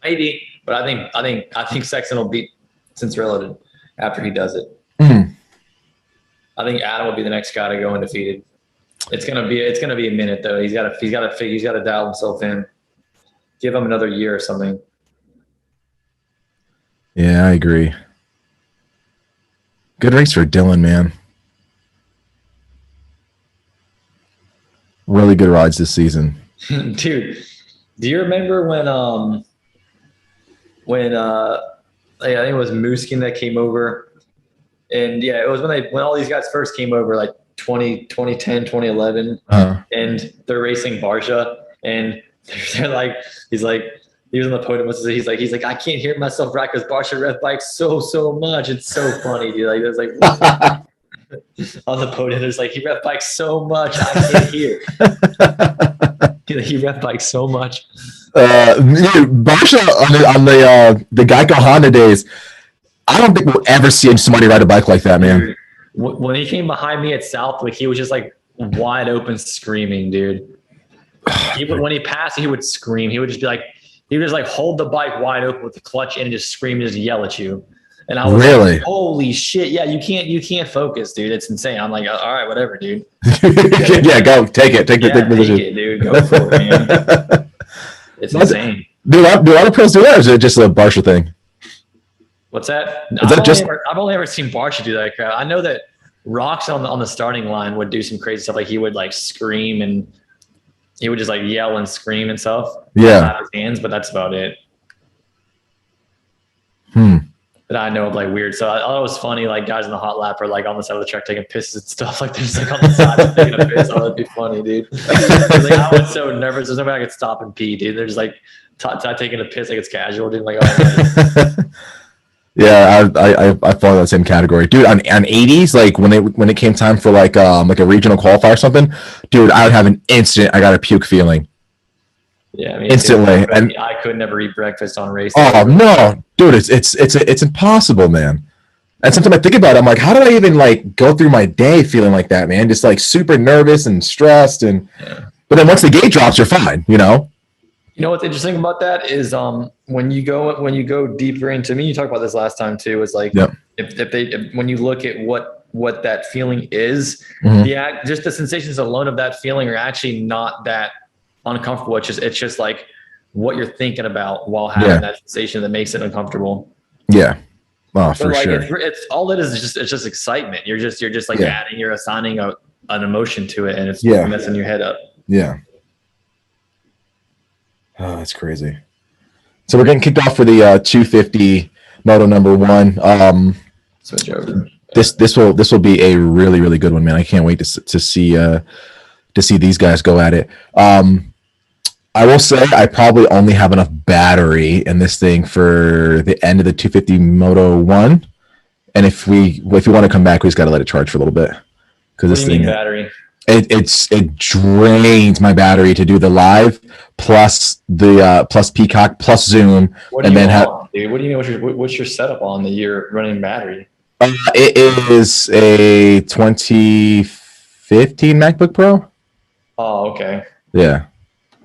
Maybe, but I think Sexton will beat Cincerella after he does it. Mm-hmm. I think Adam will be the next guy to go undefeated. It's gonna be a minute though. He's got to dial himself in. Give him another year or something. Yeah, I agree. Good race for Dylan, man. Really good rides this season. Dude, do you remember when I think it was Mooskin that came over, and yeah, it was when all these guys first came over, like 2010, 2011, and they're racing Barcia, and they're like, he was on the podium. He's like, I can't hear myself right because Barcia rev bikes so much. It's so funny, dude. Like, there's like on the podium, there's like, he rev bikes so much, I can't hear. He rev bikes so much. Barcia on the Geico Honda days, I don't think we'll ever see somebody ride a bike like that, man. Dude, when he came behind me at Southwick, he was just like wide open screaming, dude. When he passed, he would scream. He would just be like, he would just like hold the bike wide open with the clutch in and just scream and just yell at you. And I was like, holy shit. Yeah, you can't focus, dude. It's insane. I'm like, all right, whatever, dude. Yeah, go. Take it. Take it, dude. Go for it, man. It's insane. Do other pros do that, or is it just a Barcia thing? What's that? I've only ever seen Barcia do that crap. I know that Rocks on the starting line would do some crazy stuff. Like he would like scream and he would just like yell and scream and stuff. Yeah. His hands, but that's about it. That I know of like weird. So I thought it was funny. Like guys in the hot lap are like on the side of the track taking pisses and stuff. Like they're just like on the side taking a piss. Oh, that'd be funny, dude. Like, I was so nervous. There's nobody I could stop and pee, dude. They're just like taking a piss like it's casual, dude. Like, oh, yeah, I follow that same category, dude. On 80s, like when it came time for like a regional qualifier or something, dude, I would have an instant I got a puke feeling. Yeah, I mean, instantly. And I could never eat breakfast on race. Oh no, dude, it's impossible, man. And sometimes I think about it, I'm like, how did I even like go through my day feeling like that, man? Just like super nervous and stressed, and but then once the gate drops, you're fine, you know. You know what's interesting about that is when you go deeper into, you talked about this last time too, is like when you look at what that feeling is, just the sensations alone of that feeling are actually not that uncomfortable. It's just like what you're thinking about while having that sensation that makes it uncomfortable. Yeah. Oh, for like, sure. It's all it is. It's just excitement. You're just like you're assigning an emotion to it, and it's messing your head up. Yeah. Oh, that's crazy. So we're getting kicked off for the 250 Moto number 1. Switch over. This will be a really, really good one, man. I can't wait to see these guys go at it. I will say I probably only have enough battery in this thing for the end of the 250 Moto 1. And if we want to come back, we just got to let it charge for a little bit. Because this thing, battery. It drains my battery to do the live plus the plus Peacock plus Zoom. What do you mean, dude? What do you mean? What's your setup on the year running battery? It is a 2015 MacBook Pro. Oh, okay. Yeah.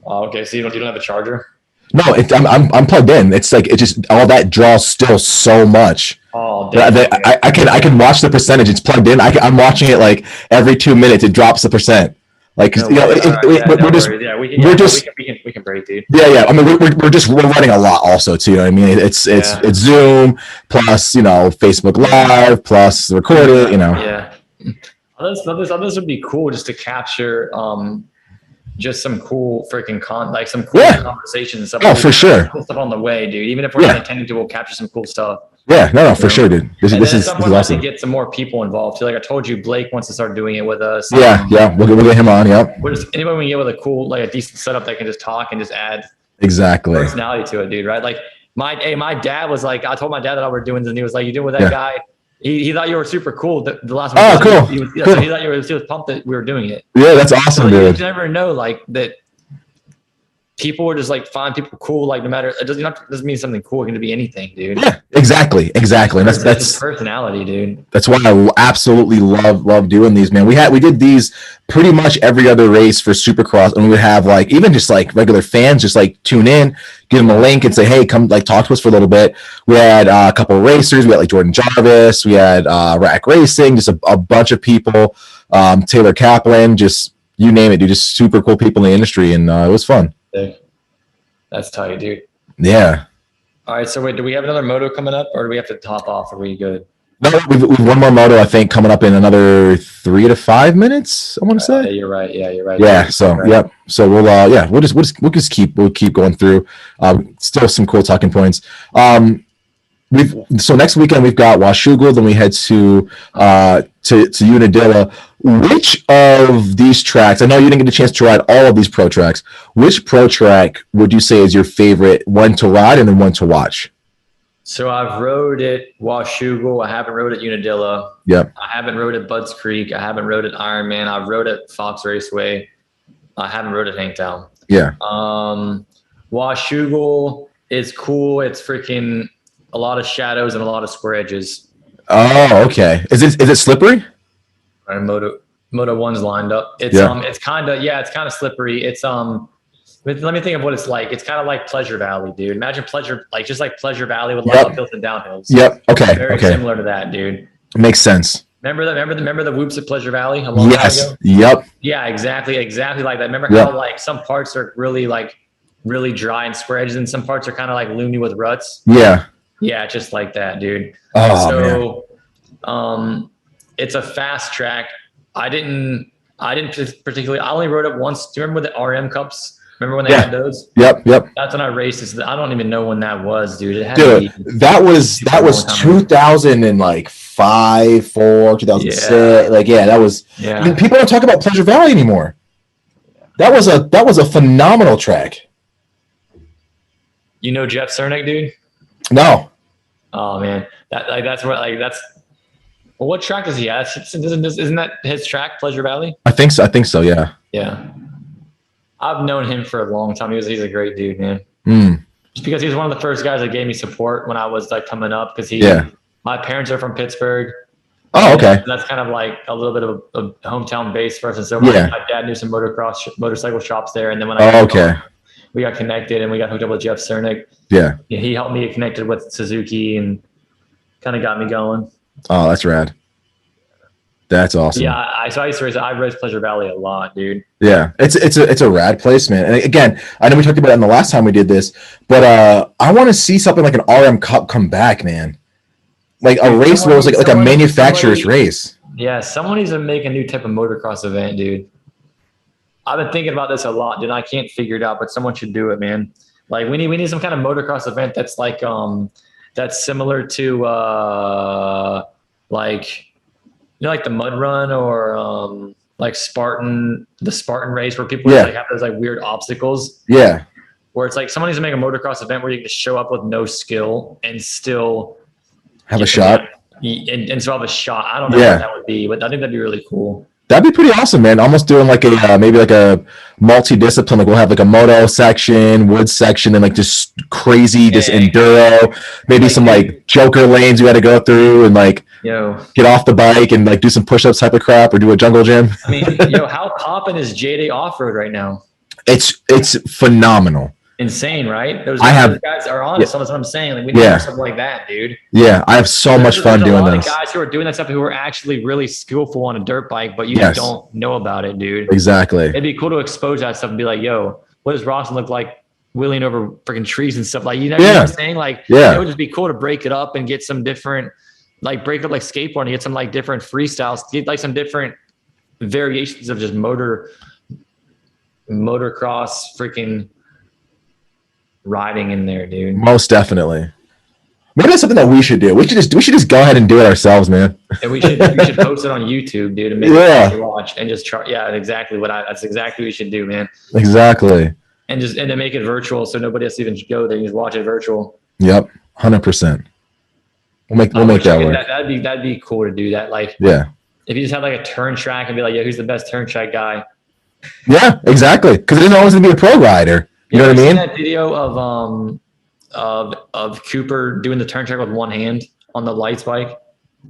Oh, okay. So you don't have a charger? No, I'm plugged in. It's like it just all that draws still so much. Oh, damn. I can watch the percentage. It's plugged in. I'm watching it like every 2 minutes. It drops the percent. Like we can break, dude. Yeah. I mean, we're running a lot also too. You know what I mean? It's Zoom plus Facebook Live plus recorded. Yeah. Others would be cool just to capture just some cool freaking some cool conversations and stuff. Oh, for sure. Cool stuff on the way, dude. Even if we're not intending to, we'll capture some cool stuff. Yeah, no, for sure, dude. This is awesome. To get some more people involved too. Like I told you, Blake wants to start doing it with us. Yeah, we'll get him on. Yep. Anybody we can get with a cool, like a decent setup that can just talk and just add personality to it, dude. Right? Like my dad was like, I told my dad that I were doing this, and he was like, "You doing with that guy?" He thought you were super cool. The last one. Oh, cool. He thought you were just pumped that we were doing it. Yeah, that's awesome, dude. You never know, like that. People were just like find people cool, like no matter it doesn't mean something cool. It can be anything, dude. Yeah, exactly. And that's personality, dude. That's why I absolutely love doing these, man. We did these pretty much every other race for Supercross, and we would have like even just like regular fans just like tune in, give them a link, and say, hey, come like talk to us for a little bit. We had a couple of racers. We had like Jordan Jarvis. We had Rack Racing, just a bunch of people. Taylor Kaplan, just you name it, dude. Just super cool people in the industry, and it was fun. That's tight, dude. Yeah. All right. So wait, do we have another moto coming up, or do we have to top off? Are we good? No, we've one more moto, I think, coming up in another 3 to 5 minutes. I want to say. Yeah, you're right. Yeah, you're right. Yeah. So yep. So we'll just keep going through. Still some cool talking points. So next weekend we've got Washougal, then we head to Unadilla. Which of these tracks? I know you didn't get a chance to ride all of these pro tracks. Which pro track would you say is your favorite one to ride and then one to watch? So I've rode at Washougal. I haven't rode at Unadilla. Yep. I haven't rode at Budds Creek. I haven't rode at Ironman. I've rode at Fox Raceway. I haven't rode at Hangtown. Yeah. Washougal is cool. It's freaking a lot of shadows and a lot of square edges. Oh, okay. Is it slippery? Moto one's lined up. It's it's kind of slippery. It's let me think of what it's like. It's kind of like Pleasure Valley, dude. Imagine Pleasure Valley with a lot of uphills and downhills. Yep. Okay. Very similar to that, dude. Makes sense. Remember the whoops at Pleasure Valley a long time ago? Yep. Yeah, exactly like that. Remember how like some parts are really dry and square edges, and some parts are kind of like loony with ruts? Yeah. Yeah, just like that, dude. Oh, man. It's a fast track. I didn't particularly. I only rode it once. Do you remember the RM Cups? Remember when they had those? Yep. That's when I raced. I don't even know when that was, dude. That was 2005, 4, 2006. That was. I mean, people don't talk about Pleasure Valley anymore. That was a phenomenal track. You know Jeff Cernick, dude? No. Oh man, that's Well, what track does he have? Isn't that his track, Pleasure Valley? I think so. Yeah. Yeah. I've known him for a long time. He's a great dude, man. Just because he was one of the first guys that gave me support when I was like coming up, because my parents are from Pittsburgh. Oh, okay. That's kind of like a little bit of a hometown base for us. And so my dad knew some motorcycle shops there. And then when we got connected and we got hooked up with Jeff Cernick. Yeah. He helped me get connected with Suzuki and kind of got me going. Oh, that's rad. That's awesome. Yeah, I used to race. I raced Pleasure Valley a lot, dude. Yeah, it's a rad place, man. And again, I know we talked about it in the last time we did this, but I want to see something like an RM Cup come back, man. Like a race where it was like a manufacturer's race. Yeah, someone needs to make a new type of motocross event, dude. I've been thinking about this a lot, dude. I can't figure it out, but someone should do it, man. Like we need some kind of motocross event that's like that's similar to like. You know, like the mud run or like the Spartan race where people like have those like weird obstacles. Yeah. Where it's like someone needs to make a motocross event where you can just show up with no skill and still have a shot. And still have a shot. I don't know what that would be, but I think that'd be really cool. That'd be pretty awesome, man. Almost doing like a maybe like a multi-discipline. Like we'll have like a moto section, wood section, and like just crazy, just enduro. Maybe like, some like joker lanes you got to go through and like get off the bike and like do some push-ups type of crap or do a jungle gym. I mean, how poppin' is J-Day off-road right now? It's phenomenal. Insane, right? Those guys are honest. That's what I'm saying. Like we need something like that, dude. Yeah, I have so much fun doing this. There's a lot of guys who are doing that stuff who are actually really skillful on a dirt bike, but you just don't know about it, dude. Exactly. It'd be cool to expose that stuff and be like, yo, what does Rawson look like wheeling over freaking trees and stuff? Like, you know what I'm saying? Like, it would just be cool to break it up and get some different, like break up like skateboarding, get some like different freestyles, get like some different variations of just motocross freaking riding in there, dude. Most definitely. Maybe that's something that we should do. We should just go ahead and do it ourselves, man. And we should post it on YouTube, dude, and make it watch and just try. Yeah, that's exactly what we should do, man. Exactly. And then make it virtual so nobody has to even go there. You just watch it virtual. Yep, 100%. We'll make that work. That'd be cool to do that. Like, if you just have like a turn track and be like, who's the best turn track guy? Yeah, exactly. Because it isn't always gonna be a pro rider. You know what I mean? That video of Cooper doing the turn track with one hand on the lights bike.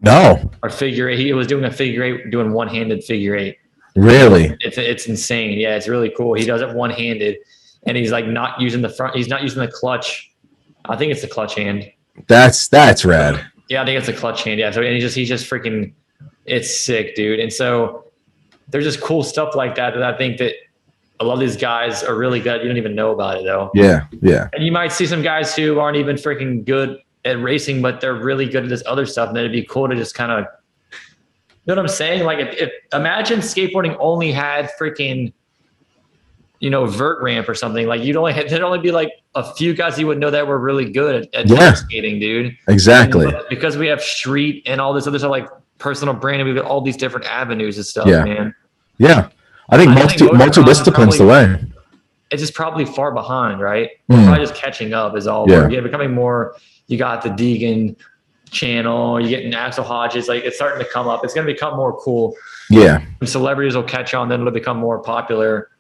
No. Or figure eight. He was doing a figure eight, doing one-handed figure eight. Really? It's insane. Yeah, it's really cool. He does it one-handed, and he's like not using the front. He's not using the clutch. I think it's the clutch hand. That's rad. Yeah, I think it's a clutch hand. Yeah. So and he's just freaking. It's sick, dude. And so there's just cool stuff like that I think that a lot of these guys are really good. You don't even know about it though. Yeah. Yeah. And you might see some guys who aren't even freaking good at racing, but they're really good at this other stuff. And it'd be cool to just kind of, you know what I'm saying? Like if imagine skateboarding only had freaking vert ramp or something, like there'd only be like a few guys you would know that were really good at skating, dude. Exactly. Because we have street and all this other stuff, like personal branding, we've got all these different avenues and stuff, man. Yeah. I think multiple disciplines the way. It's just probably far behind, right? We're probably just catching up is all. We're becoming more, you got the Deegan channel, you're getting Axel Hodges, like it's starting to come up. It's going to become more cool. Yeah. And celebrities will catch on, then it'll become more popular.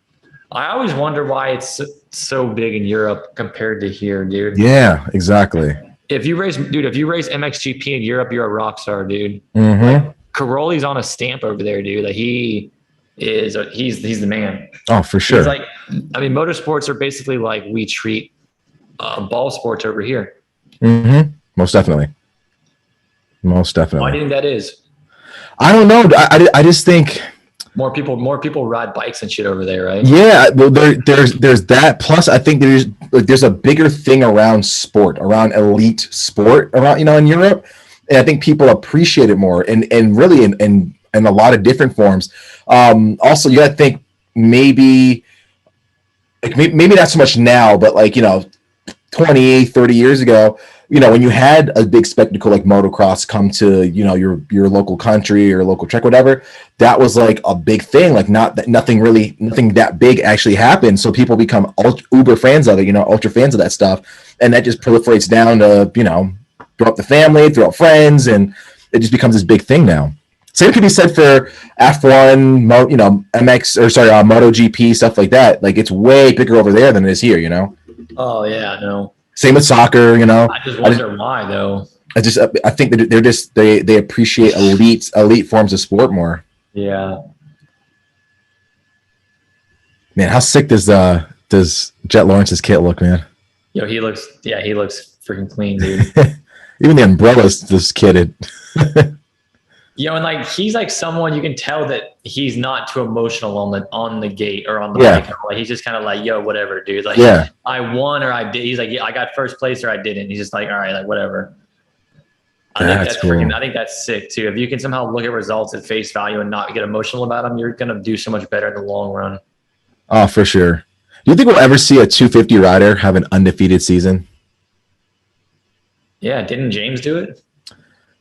I always wonder why it's so big in Europe compared to here, dude. Yeah, exactly. If you race MXGP in Europe, you're a rock star, dude. Mm-hmm. Caroli's on a stamp over there, dude. Like he's the man. Oh, for sure. Motorsports are basically like we treat ball sports over here. Mm-hmm. Most definitely. Why do you think that is? I don't know. I just think more people ride bikes and shit over there, right? Yeah, well, there's that. Plus, I think there's a bigger thing around elite sport around in Europe, and I think people appreciate it more, and really in a lot of different forms. Also, you got to think maybe not so much now, but 20, 30 years ago, when you had a big spectacle like motocross come to, your local country or local track, whatever, that was like a big thing. Like nothing that big actually happened. So people become uber fans of it, ultra fans of that stuff. And that just proliferates down to, throughout the family, throughout friends. And it just becomes this big thing now. Same could be said for F1, MotoGP, stuff like that. Like it's way bigger over there than it is here, Oh yeah, no. Same with soccer, I just wonder why though. I think that they appreciate elite forms of sport more. Yeah. Man, how sick does Jet Lawrence's kit look, man? He looks freaking clean, dude. Even the umbrella's just kitted. And he's like someone you can tell that he's not too emotional on the gate or on the bike. Like he's just kind of like, yo, whatever, dude. Like, I won or I did. He's like, yeah, I got first place or I didn't. He's just like, all right, like whatever. I think that's cool. I think that's sick too. If you can somehow look at results at face value and not get emotional about them, you're gonna do so much better in the long run. Oh, for sure. Do you think we'll ever see a 250 rider have an undefeated season? Yeah, didn't James do it?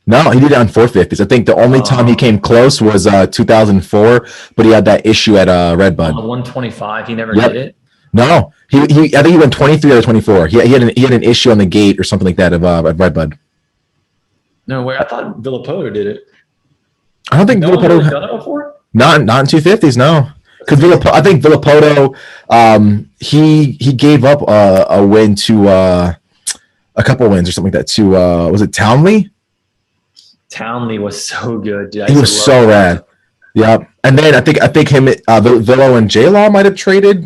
No, he did it on 450s. I think the only time he came close was 2004, but he had that issue at Redbud. On 125, he never did it? No, I think he went 23 or 24. He had an issue on the gate or something like that at Redbud. No way, I thought Villapoto did it. I don't think Villapoto done it before. Not in 250s, no. Because I think Villapoto, he gave up a win to a couple wins or something like that to was it Townley? Townley was so good, dude. He was so rad. Yeah, and then I think him, Villo and J Law might have traded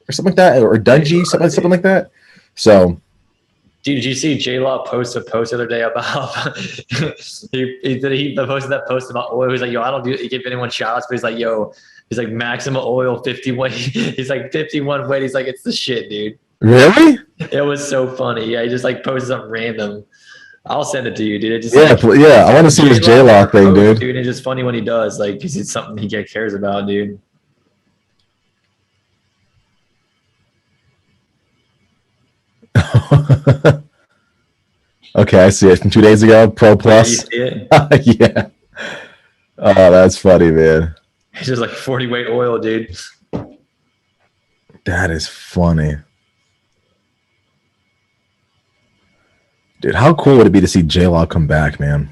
or something like that, or Dungy, something like that. So, dude, did you see J Law post a post the other day about he posted that post about oil? He's like, yo, I don't give anyone shout outs, but he's like, yo, he's like maximum oil 51. He's like 51 weight. He's like, it's the shit, dude. Really? It was so funny. Yeah, he just posted something random. I'll send it to you, dude. It just I want to see this J-Law thing, dude. Dude, it's just funny when he does, because it's something he cares about, dude. Okay, I see it from 2 days ago. Pro Plus. Yeah, you see it? Yeah. Oh, that's funny, man. It's just like 40 weight oil, dude. That is funny. Dude, how cool would it be to see J-Law come back, man?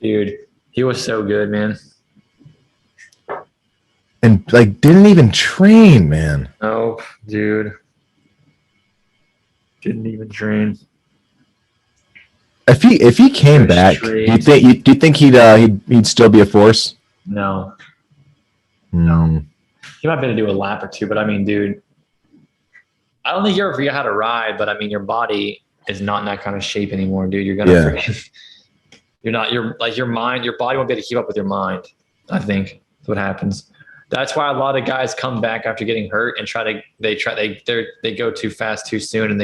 Dude, he was so good, man. And didn't even train, man. Oh, dude. Didn't even train. If he came back, do you think he'd still be a force? No. No. He might be able to do a lap or two, but I mean, dude, I don't think you ever forget how to ride, but I mean, your body is not in that kind of shape anymore, dude. You're gonna forget. Your mind, your body won't be able to keep up with your mind. I think that's what happens. That's why a lot of guys come back after getting hurt and they go too fast too soon and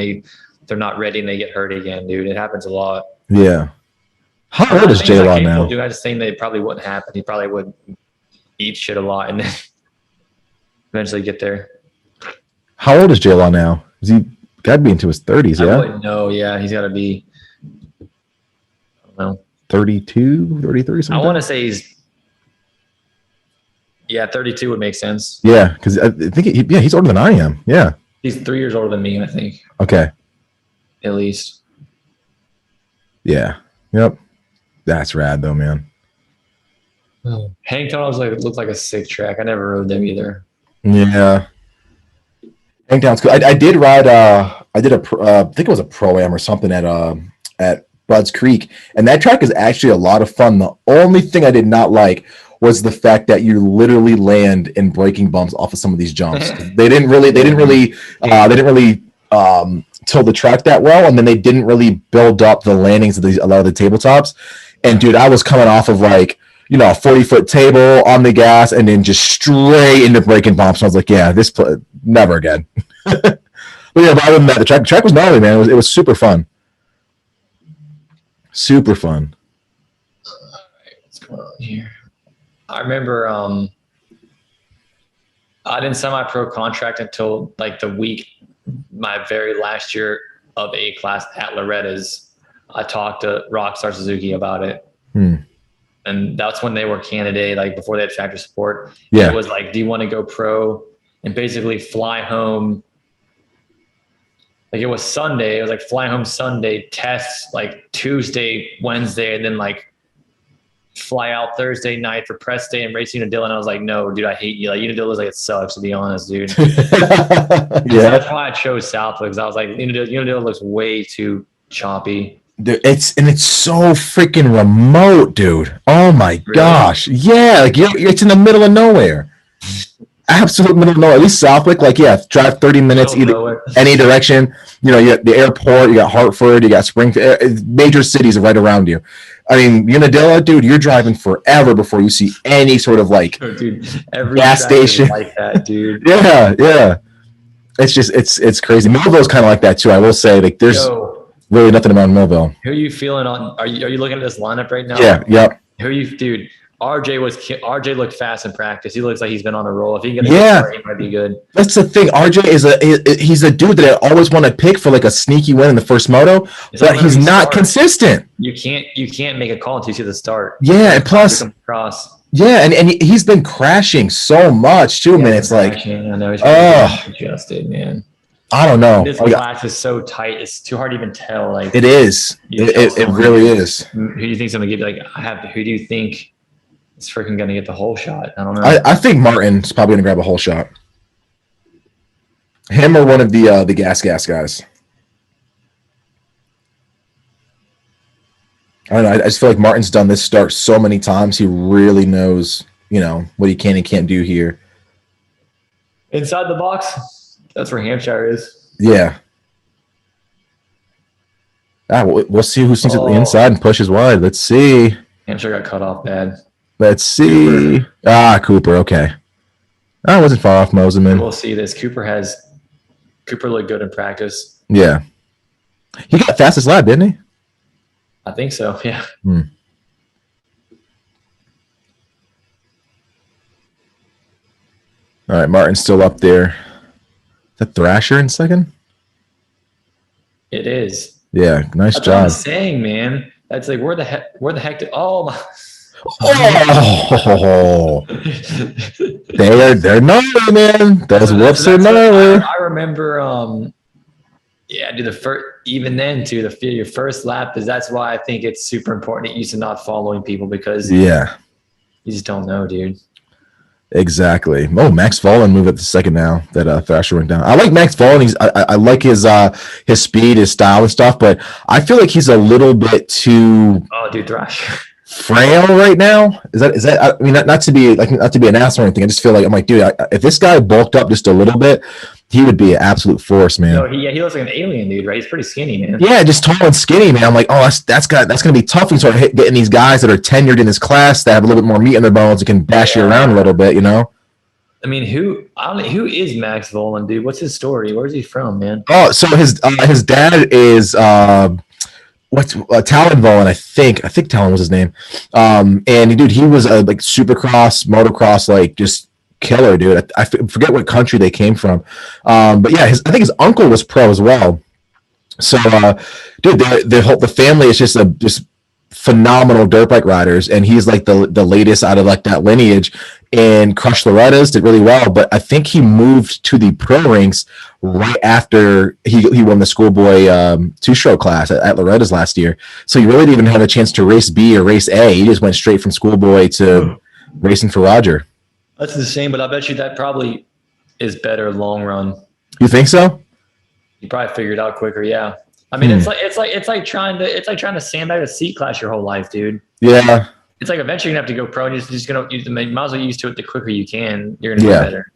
they're not ready and they get hurt again, dude. It happens a lot. Yeah. How old is J-Law now? Dude, I just think that probably wouldn't happen. He probably would eat shit a lot and then eventually get there. How old is J Law now? Is he got to be into his 30s? Yeah. I wouldn't know. Yeah, he's got to be. I don't know. 32, 33, something. I want to say he's. Yeah, 32 would make sense. Yeah, because I think he's older than I am. Yeah. He's 3 years older than me, I think. Okay. At least. Yeah. Yep. That's rad though, man. Hang tunnels looked like a sick track. I never rode them either. Yeah. Hangtown's cool. I did ride. I did I think it was a pro-am or something at Bud's Creek, and that track is actually a lot of fun. The only thing I did not like was the fact that you literally land in braking bumps off of some of these jumps. They didn't really till the track that well, and then they didn't really build up the landings of a lot of the tabletops. And dude, I was coming off of like, a 40-foot table on the gas and then just straight into braking bumps. And I was like, yeah, never again. But yeah, but other than that, the track was gnarly, man. It was super fun. Super fun. All right, what's going on here? I remember I didn't sign my pro contract until like the week, my very last year of A class at Loretta's. I talked to Rockstar Suzuki about it. And that's when they were candidate, like before they had factory support. Yeah. It was like, do you want to go pro and basically fly home? Like it was Sunday. It was like fly home Sunday, tests like Tuesday, Wednesday, and then like fly out Thursday night for press day and race Unadilla. And I was like, no, dude, I hate you. Like Unadilla is like, it sucks, to be honest, dude. Yeah. That's why I chose Southwick, because I was like, Unadilla looks way too choppy. Dude, it's so freaking remote, dude. Oh my gosh. Yeah, like it's in the middle of nowhere. Absolute middle of nowhere. At least Southwick, like, yeah, drive 30 minutes any direction. You got the airport, you got Hartford, you got Springfield. Major cities are right around you. I mean, Unadilla, dude, you're driving forever before you see any sort of like gas station like that, dude. Yeah. It's just it's crazy. Millville's kind of like that too. I will say, like, there's really nothing about Millville. Who are you feeling on? Are you looking at this lineup right now? Yeah. Yep. Who are you, dude? RJ looked fast in practice. He looks like he's been on a roll. If he can get start, he might be good. That's the thing. RJ he's a dude that I always want to pick for like a sneaky win in the first moto, but he's not consistent. You can't make a call until you see the start. Yeah, and plus yeah, and he's been crashing so much too, man. It's like, I know he's adjusted, man. I don't know. This class is so tight; it's too hard to even tell. Like it is. It really is. Who do you think's gonna get? Like who do you think is freaking gonna get the whole shot? I don't know. I think Martin's probably gonna grab a whole shot. Him or one of the gas guys. I don't know. I just feel like Martin's done this start so many times. He really knows, what he can and can't do here. Inside the box, that's where Hampshire is. Yeah. We'll see who sneaks at the inside and pushes wide. Let's see. Hampshire got cut off bad. Let's see. Cooper. Okay. I wasn't far off Moseman. We'll see this. Cooper looked good in practice. Yeah. He got fastest lap, didn't he? I think so, yeah. All right, Martin's still up there. Is that Thrasher in second? It is. Yeah, nice job. That's what I'm saying, man. That's like, where the heck did, my. Oh, they're gnarly, man. Those whoops are gnarly. I remember, do the first, even then too, your first lap that's why I think it's super important to use to not following people, because you just don't know, dude. Exactly. Oh, Max Vollen moved up to second now that Thrasher went down. I like Max Vollen. I like his speed, his style and stuff, but I feel like he's a little bit too Thrasher frail right now. Is that I mean, not to be an ass or anything. I just feel like I'm like, dude, if this guy bulked up just a little bit, he would be an absolute force, man. No, he looks like an alien, dude, right? He's pretty skinny, man. Yeah, just tall and skinny, man. I'm like, oh, that's gonna be tough. You start getting these guys that are tenured in this class that have a little bit more meat in their bones and can bash you around a little bit, I mean, who is Max Vollen, dude? What's his story? Where's he from, man? Oh, so his dad is Talon Vollen, I think Talon was his name. And dude, he was like Supercross, motocross, like just killer, dude. I forget what country they came from. But yeah, I think his uncle was pro as well. So, dude, the family is just phenomenal dirt bike riders, and he's like the latest out of like that lineage, and crushed Loretta's, did really well. But I think he moved to the pro ranks right after he won the schoolboy two-stroke class at Loretta's last year. So he really didn't even have a chance to race B or race A. He just went straight from schoolboy to racing for Roger. That's insane, but I bet you that probably is better long run. You think so? You probably figure it out quicker, yeah. I mean, it's like trying to sandbag a C class your whole life, dude. Yeah. It's like eventually you're gonna have to go pro, and you're just gonna you might as well use to it the quicker you can. You're gonna get better.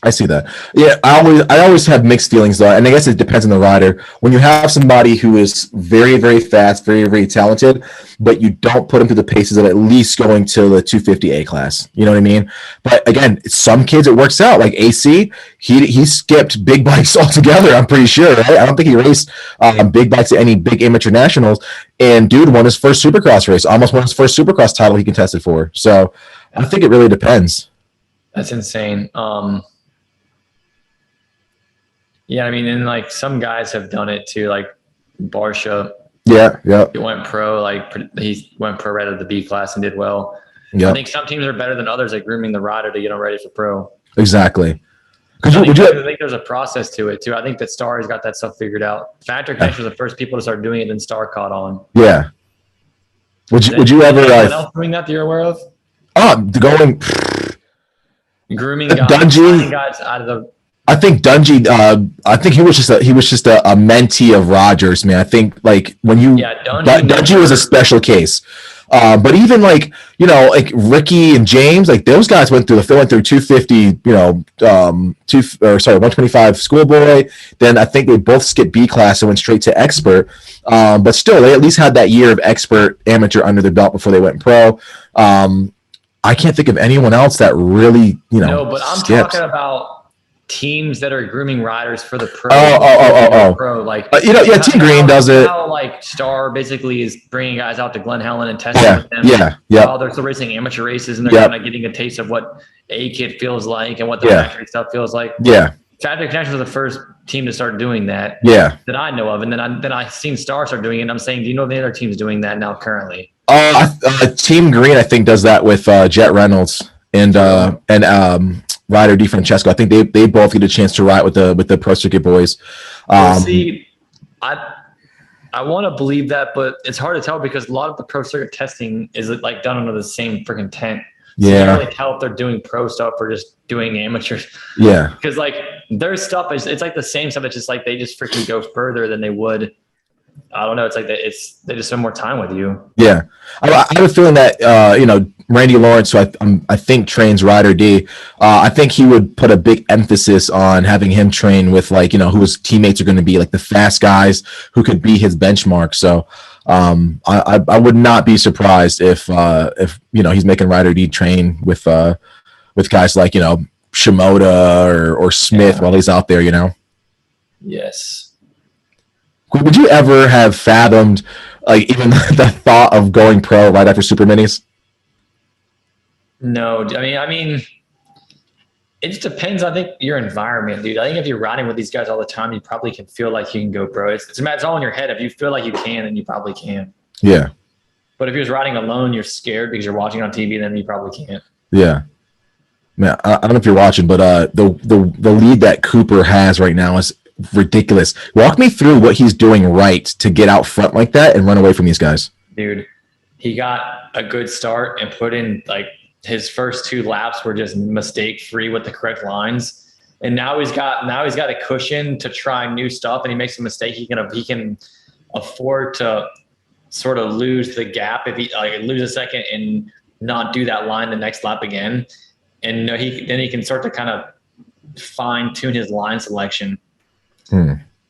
I see that. Yeah, I always have mixed feelings though, and I guess it depends on the rider. When you have somebody who is very, very fast, very, very talented, but you don't put them through the paces of at least going to the 250A class, you know what I mean? But again, some kids it works out. Like AC, he skipped big bikes altogether. I'm pretty sure, right? I don't think he raced big bikes at any big amateur nationals. And dude won his first Supercross race, almost won his first Supercross title he contested for. So I think it really depends. That's insane. Yeah, I mean, and like some guys have done it too, like Barsha. Yeah. He went pro, he went pro right out of the B class and did well. Yeah. I think some teams are better than others at grooming the rider to get them ready for pro. Exactly. I think there's a process to it too. I think that Star has got that stuff figured out. Factor Connection was the first people to start doing it, and Star caught on. Yeah. Would you ever else doing that you're aware of? Grooming guys, Dungy guys out of the. I think Dungy. I think he was just a mentee of Rogers, man. I think like when you Dungy was a special case. But even like Ricky and James, like those guys went through 250, 125 schoolboy. Then I think they both skipped B class and went straight to expert. But still, they at least had that year of expert amateur under their belt before they went pro. I can't think of anyone else that really No, but I'm skips. talking about teams that are grooming riders for the pro. Pro, like Team Green does it. How like Star basically is bringing guys out to Glen Helen and testing with them. While they're still racing amateur races, and they're kind of getting a taste of what A kid feels like and what the factory stuff feels like. Yeah. Factory Connection was the first team to start doing that. Yeah. That I know of, and then I seen Star start doing it. And I'm saying, do you know the other teams doing that now currently? Team Green, I think, does that with Jet Reynolds and Ryder DiFrancesco. I think they both get a chance to ride with the Pro Circuit boys. See, I want to believe that, but it's hard to tell because a lot of the Pro Circuit testing is like done under the same freaking tent. So you can't really tell if they're doing pro stuff or just doing amateurs. Yeah. Because like their stuff it's like the same stuff. It's just like they just freaking go further than they would. I don't know. It's like they just spend more time with you. Yeah. I have a feeling that Randy Lawrence, who I think trains Ryder D. I think he would put a big emphasis on having him train with who his teammates are going to be, like the fast guys who could be his benchmark. So I would not be surprised if he's making Ryder D train with guys like Shimoda or Smith while he's out there. Yes. Would you ever have fathomed even the thought of going pro right after Super Minis? No, I mean, it just depends. I think your environment, dude. I think if you're riding with these guys all the time, you probably can feel like you can go pro. It's all in your head. If you feel like you can, then you probably can. Yeah. But if you're just riding alone, you're scared because you're watching on TV, then you probably can't. Yeah. Man, I don't know if you're watching, but the lead that Cooper has right now is ridiculous. Walk me through what he's doing right to get out front like that and run away from these guys. Dude, he got a good start and put in his first 2 laps were just mistake free with the correct lines. And now he's got a cushion to try new stuff, and he makes a mistake. He can afford to sort of lose the gap if he lose a second and not do that line the next lap again. And he can start to kind of fine tune his line selection.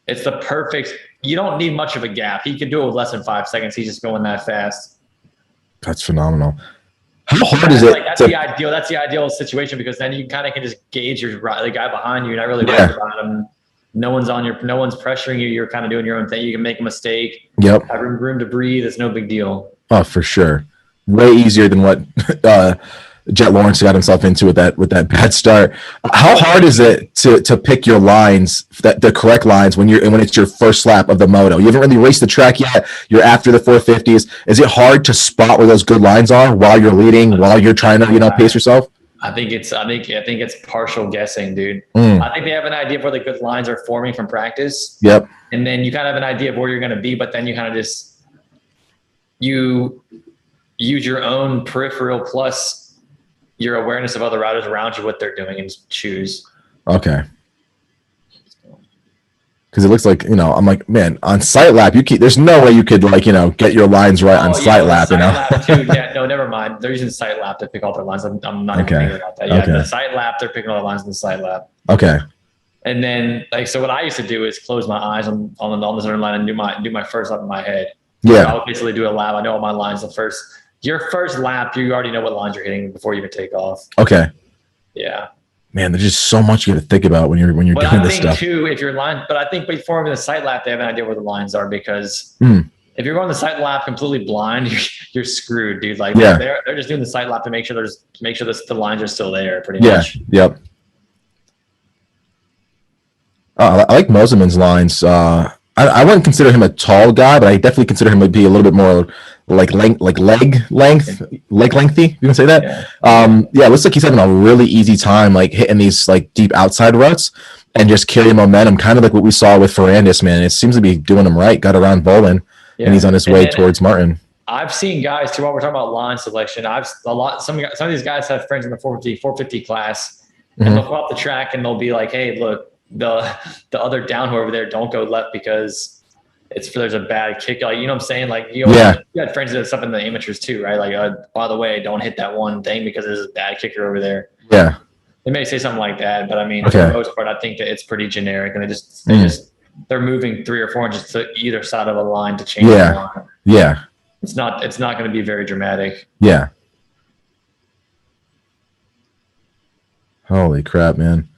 It's the perfect. You don't need much of a gap. He can do it with less than 5 seconds. He's just going that fast. That's phenomenal. How hard is it? That's the ideal. That's the ideal situation because then you kind of can just gauge the guy behind you. You're not really worried about him. No one's pressuring you. You're kind of doing your own thing. You can make a mistake. Yep. Have room to breathe. It's no big deal. Oh, for sure. Way easier than what Jet Lawrence got himself into with that bad start. How hard is it to pick your lines, the correct lines when it's your first lap of the moto? You haven't really raced the track yet. You're after the 450s. Is it hard to spot where those good lines are while you're leading, while you're trying to pace yourself? I think it's partial guessing, dude. Mm. I think they have an idea of where the good lines are forming from practice. Yep. And then you kind of have an idea of where you're going to be, but then you kind of just you use your own peripheral plus your awareness of other riders around you, what they're doing, and choose. Okay. Because it looks like, I'm like, man, on sight lap, there's no way you could get your lines right on sight lap, lap too. Yeah, no, never mind. They're using sight lap to pick all their lines. I'm not even thinking about that. Yeah, the sight lap, they're picking all the lines in the sight lap. Okay. And then so what I used to do is close my eyes on the center line and do my first lap in my head. Yeah. So I would basically do a lap. I know all my lines. Your first lap, you already know what lines you're hitting before you even take off. Okay. Yeah. Man, there's just so much you got to think about when you're doing this stuff. Too, if your line, but I think before the sight lap, they have an idea where the lines are, because if you're going the sight lap completely blind, you're screwed, dude. Like they're just doing the sight lap to make sure the lines are still there, pretty much. Yep. I like Moseman's lines. I wouldn't consider him a tall guy, but I definitely consider him to be a little bit more leg lengthy. You can say that. Yeah. It looks like he's having a really easy time hitting these deep outside ruts and just carrying momentum, kind of like what we saw with Ferrandis. Man, it seems to be doing him right. Got around Bolin, and he's on his way towards Martin. I've seen guys too. While we're talking about line selection, some of these guys have friends in the 450 class, and they'll go off the track and they'll be like, "Hey, look, the other downhill over there, don't go left because there's a bad kick." You know what I'm saying? You had friends that did stuff in the amateurs too, right? By the way, don't hit that one thing because there's a bad kicker over there. Yeah. They may say something like that, but I mean, for the most part, I think that it's pretty generic, and they're moving 3 or 4 inches to either side of a line to change the line. Yeah. It's not going to be very dramatic. Yeah. Holy crap, man.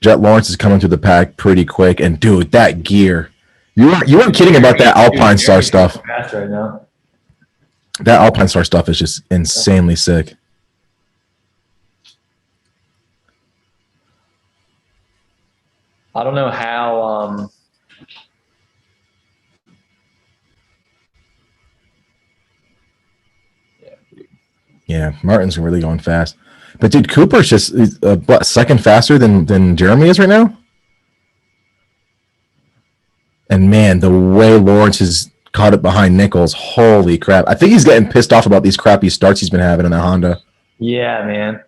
Jet Lawrence is coming through the pack pretty quick, and dude, that gear. You weren't kidding about that Alpine Star stuff. Fast right now. That Alpine Star stuff is just insanely sick. I don't know how. Yeah, Martin's really going fast. But dude, Cooper's just second faster than Jeremy is right now. And man, the way Lawrence has caught it behind Nichols, holy crap! I think he's getting pissed off about these crappy starts he's been having in that Honda. Yeah, man.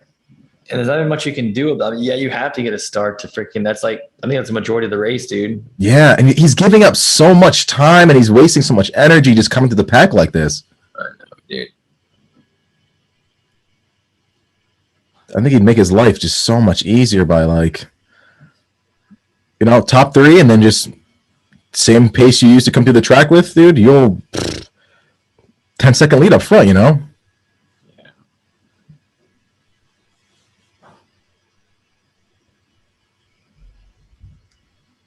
And there's not much you can do about it. Yeah, you have to get a start to freaking. I think that's the majority of the race, dude. Yeah, and he's giving up so much time and he's wasting so much energy just coming to the pack like this. I know, dude. I think he'd make his life just so much easier by top 3 and then just same pace you used to come through the track with, dude. You'll 10-second lead up front, Yeah.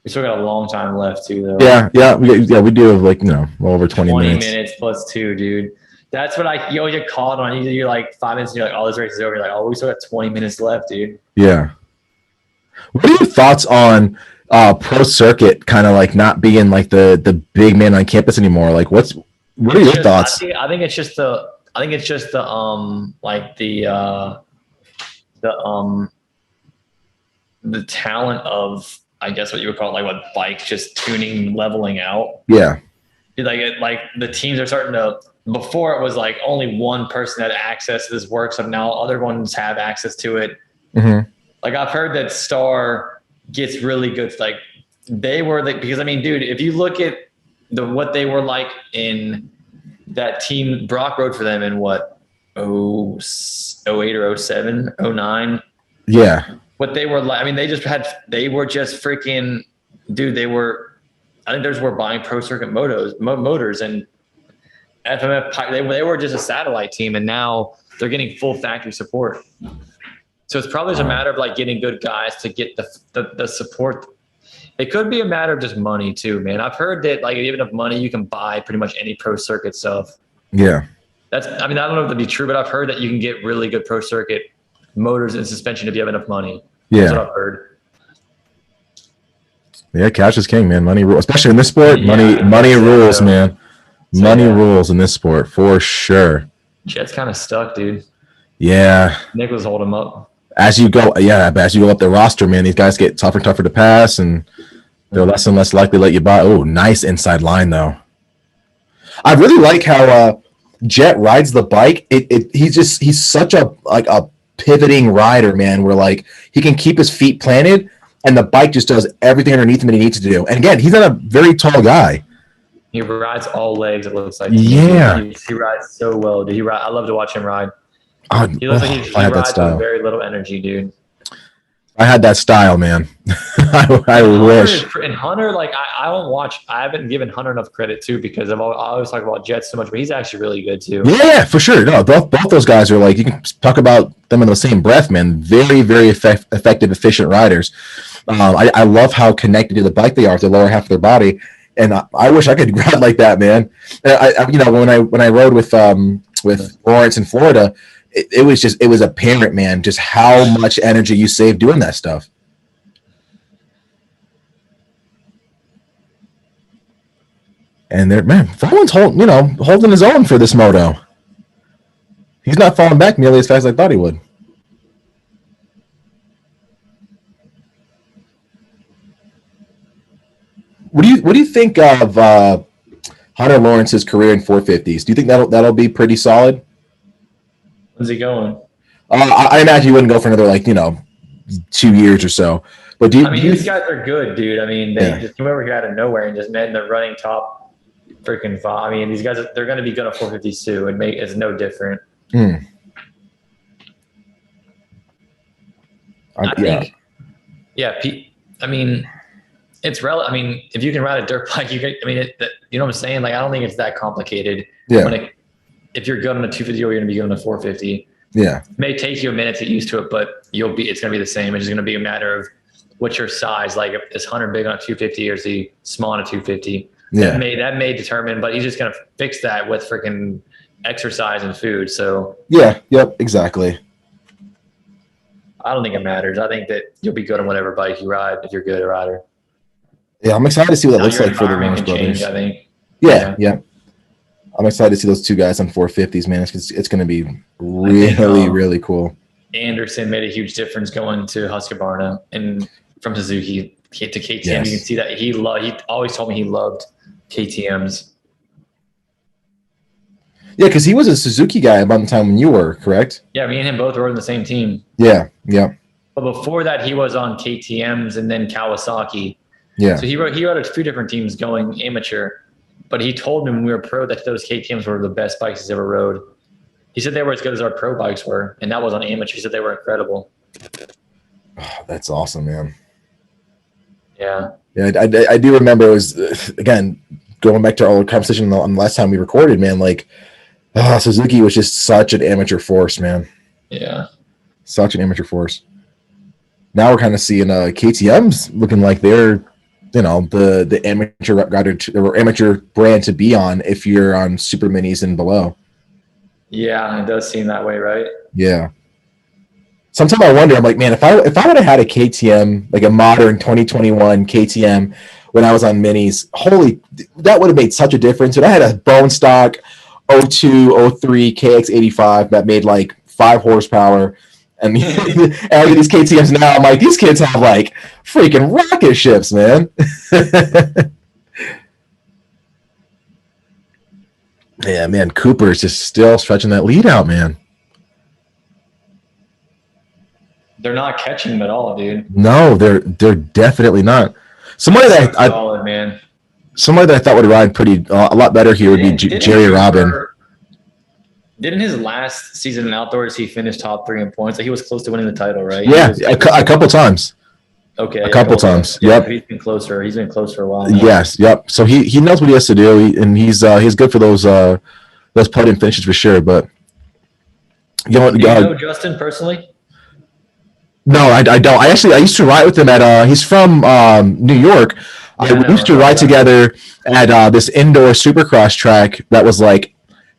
We still got a long time left too, though. Yeah. We do have well over 20 minutes. 20 minutes plus 2, dude. That's what you always get called on. You're 5 minutes and you're like, oh, this race is over. You're like, oh, we still got 20 minutes left, dude. Yeah. What are your thoughts on pro circuit kind of not being the big man on campus anymore? What are your thoughts? I think it's just the talent of, I guess what you would call it, what bikes just tuning, leveling out. Yeah. The teams are starting to. Before it was only one person had access to this work, so now other ones have access to it. Mm-hmm. I've heard that Star gets really good. They were because I mean, dude, if you look at what they were in that team, Brock rode for them in what 08 or 07, 09. Yeah. What they were I mean, they were just freaking, dude. I think theirs were buying pro circuit motors and FMF. They were just a satellite team, and now they're getting full factory support. So it's probably just a matter of getting good guys to get the support. It could be a matter of just money too, man. I've heard that if you have enough money, you can buy pretty much any pro circuit stuff. Yeah. I don't know if that'd be true, but I've heard that you can get really good pro circuit motors and suspension if you have enough money. Yeah. That's what I've heard. Yeah, cash is king, man. Money rules, especially in this sport. Money rules, man. Money rules in this sport for sure. Jet's kind of stuck, dude. Yeah. Nicholas hold him up. As you go up the roster, man, these guys get tougher and tougher to pass, and they're less and less likely to let you buy. Oh, nice inside line though. I really like how Jet rides the bike. He's such a pivoting rider, man, where like he can keep his feet planted and the bike just does everything underneath him that he needs to do. And again, he's not a very tall guy. He rides all legs, it looks like. Yeah. He rides so well. Dude, I love to watch him ride. He looks like he rides with very little energy, dude. I had that style, man. I wish. And Hunter, like I haven't given Hunter enough credit too, because I always talk about Jet so much, but he's actually really good too. Yeah, for sure. No, both those guys are like, you can talk about them in the same breath, man. Very, very effective, efficient riders. I love how connected to the bike they are, to the lower half of their body, and I wish I could ride like that, man. When I rode with Lawrence in Florida, it was apparent, man, just how much energy you save doing that stuff. And Fallon's holding his own for this moto. He's not falling back nearly as fast as I thought he would. What do you think of Hunter Lawrence's career in 450s? Do you think that'll be pretty solid? When's he going? I imagine he wouldn't go for another 2 years or so. But these guys are good, dude. I mean, they just came over here out of nowhere and just met in the running top freaking five. I mean, these guys they're going to be good at 450s too, and it's no different. I think, Pete. I mean, it's relative. I mean, if you can ride a dirt bike, you know what I'm saying? Like, I don't think it's that complicated. Yeah. If you're good on a 250, you're going to be good on a 450. Yeah. It may take you a minute to get used to it, but it's going to be the same. It's just going to be a matter of what's your size. Like, is Hunter big on a 250 or is he small on a 250? Yeah. That may determine, but he's just going to fix that with freaking exercise and food. So yeah. Yep. Exactly. I don't think it matters. I think that you'll be good on whatever bike you ride if you're good at rider. Yeah, I'm excited to see what that looks like for the Range brothers. I think. Yeah. I'm excited to see those two guys on 450s, man. It's going to be really cool. Anderson made a huge difference going to Husqvarna and from Suzuki to KTM. Yes. You can see that he always told me he loved KTMs. Yeah, because he was a Suzuki guy about the time when you were, correct? Yeah, me and him both were in the same team. Yeah. But before that, he was on KTMs and then Kawasaki. Yeah. So he rode a few different teams going amateur. But he told me when we were pro that those KTMs were the best bikes he's ever rode. He said they were as good as our pro bikes were, and that was on amateur. He said they were incredible. Oh, that's awesome, man. Yeah. Yeah, I do remember it was, again, going back to our conversation on the last time we recorded, man, Suzuki was just such an amateur force, man. Yeah. Such an amateur force. Now we're kind of seeing KTM's looking like they're, the amateur rider or amateur brand to be on if you're on super minis and below. Yeah, it does seem that way, right? Yeah. Sometimes I wonder, I'm like, man, if I would have had a KTM, like a modern 2021 KTM when I was on minis, that would have made such a difference. But I had a bone stock 02, 03 KX85 that made 5 horsepower. And I look at these KTMs now, I'm like, these kids have freaking rocket ships, man. Yeah, man, Cooper is just still stretching that lead out, man. They're not catching him at all, dude. No, they're definitely not. Somebody that I thought would ride a lot better here would be Jerry Robin. Didn't his last season in outdoors he finished top 3 in points? He was close to winning the title, right? Yeah, a couple times. Okay, a couple times. Yeah, yep. He's been close for a while now. Yes, yep. So he knows what he has to do, and he's good for those podium finishes for sure. But do you know Justin personally? No, I don't. I used to ride with him at. He's from New York. We used to ride together at this indoor supercross track that was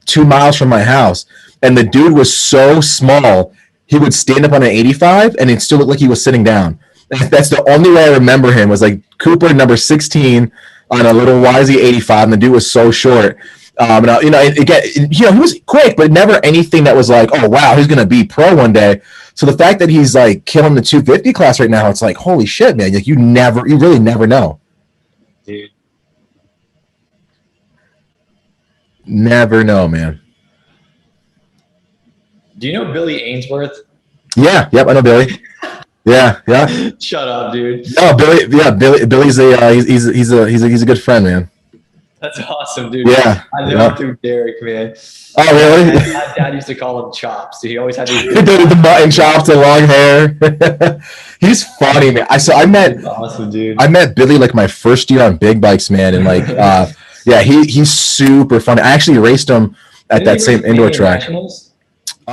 2 miles from my house, and the dude was so small, he would stand up on an 85 and it still looked like he was sitting down. That's the only way I remember him, was like Cooper number 16 on a little YZ 85, and the dude was so short. And again, he was quick, but never anything that was like, oh wow, he's gonna be pro one day. So the fact that he's like killing the 250 class right now, it's like, holy shit, man! Like you really never know, dude. Never know, man. Do you know Billy Ainsworth? Yeah, yep, I know Billy. Yeah. Shut up, dude. No, Billy. Yeah, Billy's he's a good friend, man. That's awesome, dude. Yeah, I know him through Derek, man. Oh, really? My dad used to call him Chops. Dude. He always had the mutton chops and long hair. He's funny, man. I met awesome, dude. I met Billy like my first year on big bikes, man, and like yeah, he's super funny. I actually raced him at that same indoor track.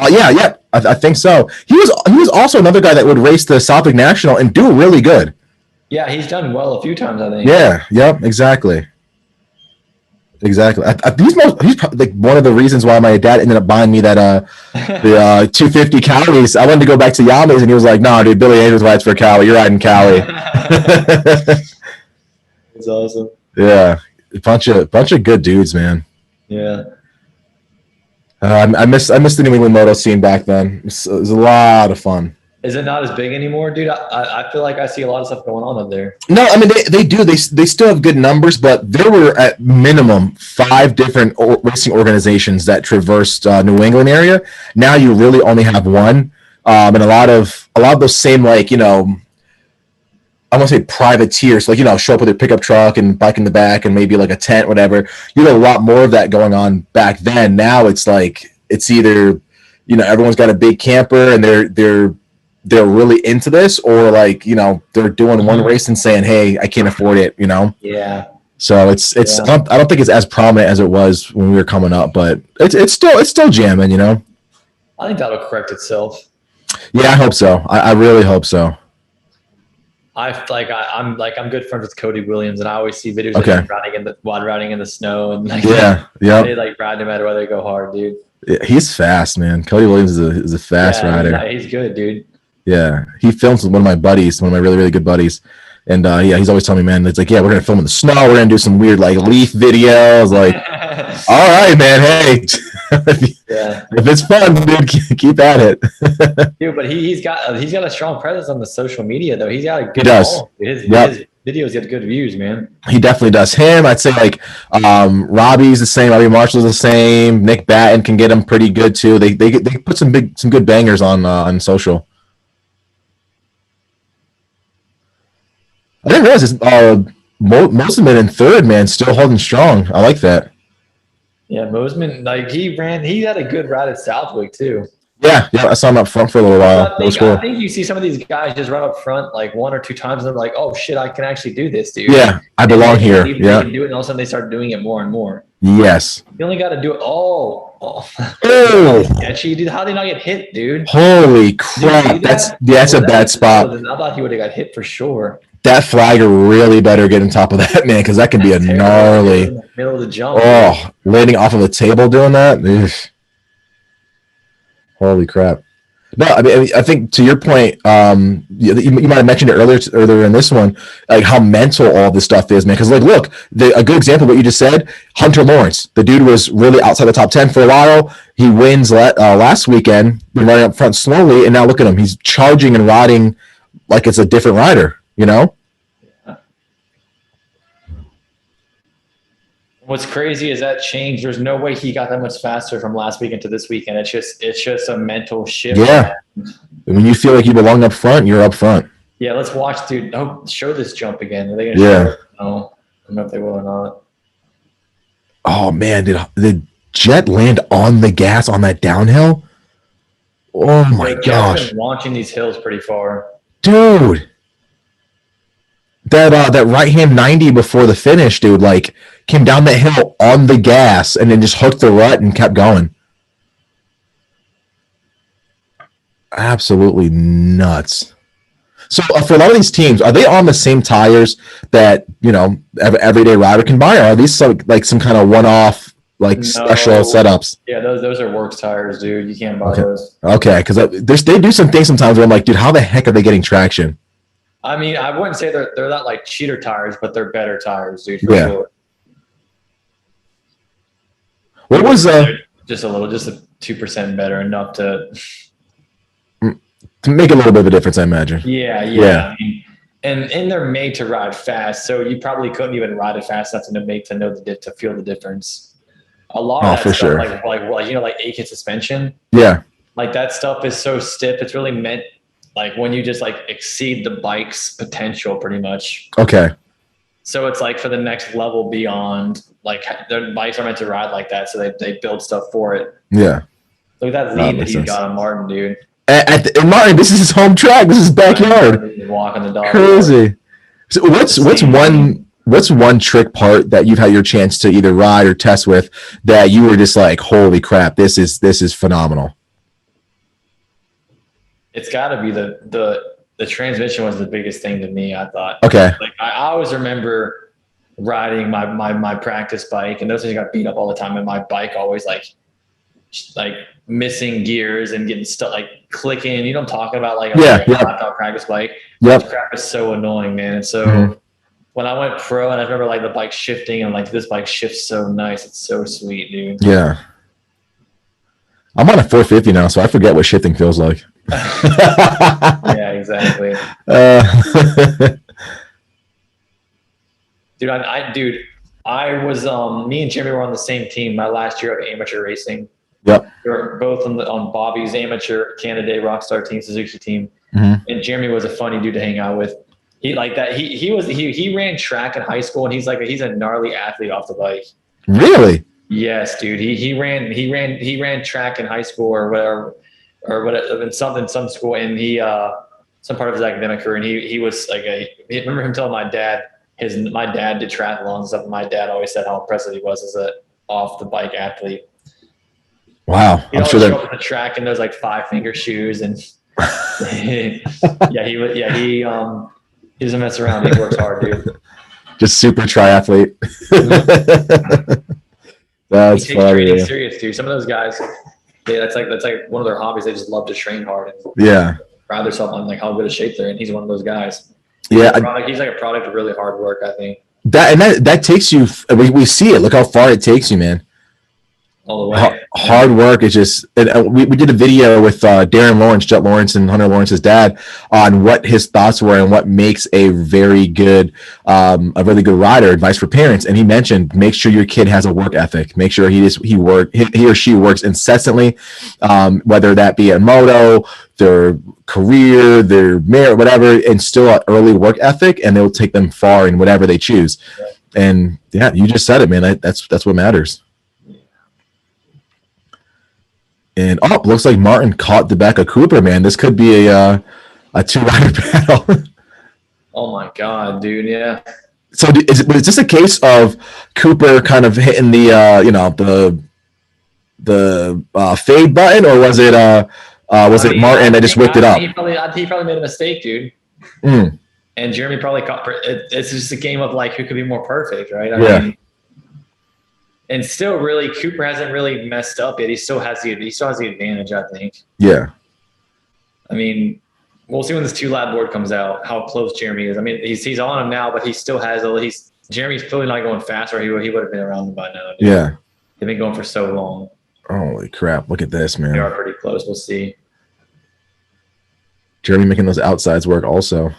Yeah, I think so. He was also another guy that would race the Southwick National and do really good. Yeah, he's done well a few times, I think. Yeah, yep, exactly. He's probably like one of the reasons why my dad ended up buying me that the 250 Cowleys. I wanted to go back to Yamas, and he was like, "No, dude, Billy Andrews rides for Cowley. You're riding Cowley." It's awesome. Yeah, bunch of good dudes, man. Yeah. I miss the New England moto scene back then. It was a lot of fun. Is it not as big anymore, dude? I feel like I see a lot of stuff going on up there. No, I mean they do. They still have good numbers, but there were at minimum 5 different racing organizations that traversed New England area. Now you really only have one, and a lot of those same, like, I want to say privateers, like, show up with their pickup truck and bike in the back and maybe like a tent, whatever. You had a lot more of that going on back then. Now it's like it's either everyone's got a big camper and they're really into this, or like they're doing one race and saying, hey, I can't afford it. Yeah. So it's I don't think it's as prominent as it was when we were coming up, but it's still jamming. I think that'll correct itself. Yeah, I hope so. I really hope so. I'm good friends with Cody Williams, and I always see videos of him riding in the snow, and they like ride no matter whether they go hard, dude. Yeah, he's fast, man. Cody Williams is a fast rider. He's good, dude. Yeah, he films with one of my buddies, one of my really, really good buddies. And he's always telling me, man, it's like, yeah, we're going to film in the snow. We're going to do some weird like leaf videos. Like, all right, man. Hey, if it's fun, dude, keep at it. Dude, but he's got a strong presence on the social media, though. He's got a good His videos get good views, man. He definitely does. Him, I'd say like Robbie's the same. Robbie Marshall's the same. Nick Batten can get him pretty good too. They put some good bangers on social. I didn't realize this. Mosman in third, man, still holding strong. I like that. Yeah, Mosman, like he had a good ride at Southwick too. Yeah, I saw him up front for a little while. I think you see some of these guys just run up front like 1 or 2 times, and they're like, "Oh shit, I can actually do this, dude." Yeah, I belong here. They can do it, and all of a sudden they start doing it more and more. Yes. You only got to do it. Oh. Sketchy, dude. How did he not get hit, dude? Holy crap! That's a bad spot. I thought he would have got hit for sure. That flagger really better get on top of that, man, because that can be a gnarly. In the middle of the jump. Oh, landing off of a table doing that. Ugh. Holy crap! No, I mean, I think to your point, you might have mentioned it earlier in this one, like how mental all this stuff is, man. Because like, look, a good example of what you just said, Hunter Lawrence. The dude was really outside the top 10 for a while. He wins last weekend, been running up front slowly, and now look at him. He's charging and riding like it's a different rider. Yeah. What's crazy is that change. There's no way he got that much faster from last weekend to this weekend. It's just a mental shift. Yeah. When you feel like you belong up front, you're up front. Yeah, let's watch, dude. Oh, show this jump again. Are they gonna show it? No, I don't know if they will or not. Oh man, did Jet land on the gas on that downhill? Oh my gosh! Been launching these hills pretty far, dude. That right hand 90 before the finish, dude, like came down that hill on the gas and then just hooked the rut and kept going. Absolutely nuts. So for a lot of these teams, are they on the same tires that everyday rider can buy, or are these like some kind of one-off like special setups? Yeah, those are works tires, dude. You can't buy those. Okay, because they do some things sometimes where I'm like, dude, how the heck are they getting traction? I mean, I wouldn't say they're not like cheater tires, but they're better tires, dude, for sure. What was just a 2% better, enough to make a little bit of a difference, I imagine. Yeah. I mean, and they're made to ride fast, so you probably couldn't even ride it fast enough to feel the difference. A lot of that for stuff, sure. like AK suspension. Yeah. Like that stuff is so stiff. It's really meant like when you just like exceed the bike's potential, pretty much. Okay. So it's like for the next level beyond, like their bikes are meant to ride like that, so they build stuff for it. Yeah. Look at that lead that you got on Martin, dude. And Martin, this is his home track. This is his backyard. Walking the dog. Crazy. So what's one trick part that you've had your chance to either ride or test with that you were just like, holy crap, this is phenomenal? It's got to be the transmission was the biggest thing to me, I thought. Okay. Like I always remember riding my practice bike, and those things got beat up all the time, and my bike always like missing gears and getting stuck, like clicking. You know what I'm talking about? Like a laptop practice bike. Yep. This crap is so annoying, man. And so when I went pro, and I remember like the bike shifting, and like this bike shifts so nice. It's so sweet, dude. Yeah. I'm on a 450 now, so I forget what shifting feels like. Yeah, exactly. Dude, I was me and Jimmy were on the same team my last year of amateur racing. Yep. We were both on Bobby's amateur Canada Rockstar team, Suzuki team. And Jeremy was a funny dude to hang out with. He ran track in high school, and he's a gnarly athlete off the bike. Really? Yes, dude. He ran track in high school or whatever in some school, and he some part of his academic career, and he was like I remember him telling my dad did triathlons and stuff. And my dad always said how impressive he was as a off the bike athlete. Wow. I'm sure show up on the track in those like 5-finger shoes, and he doesn't mess around. He works hard, dude. Just super triathlete. That's he takes training serious, dude. Some of those guys, that's like one of their hobbies. They just love to train hard and pride themselves on like how good a shape they're in. He's one of those guys. He's like a product of really hard work, I think. That takes you. We see it. Look how far it takes you, man. All the way. Hard work is just. We did a video with Darren Lawrence, Jet Lawrence, and Hunter Lawrence's dad on what his thoughts were and what makes a really good rider. Advice for parents, and he mentioned make sure your kid has a work ethic. Make sure he or she works incessantly, whether that be a moto, their career, their merit, whatever, and still an early work ethic, and they'll take them far in whatever they choose. And yeah, you just said it, man. That's what matters. And looks like Martin caught the back of Cooper, man. This could be a two-rider battle. Oh my god, dude! Yeah. So is this a case of Cooper kind of hitting the fade button, or was it Martin that just whipped it up? He probably made a mistake, dude. And Jeremy probably caught. It's just a game of like who could be more perfect, right? I mean, and still, really, Cooper hasn't really messed up yet. He still has the advantage, I think. Yeah. I mean, we'll see when this 2-lap board comes out how close Jeremy is. I mean, he's on him now, but he still has Jeremy's clearly not going fast, or he would have been around him by now. Dude. Yeah. They've been going for so long. Holy crap! Look at this, man. They are pretty close. We'll see. Jeremy making those outsides work also.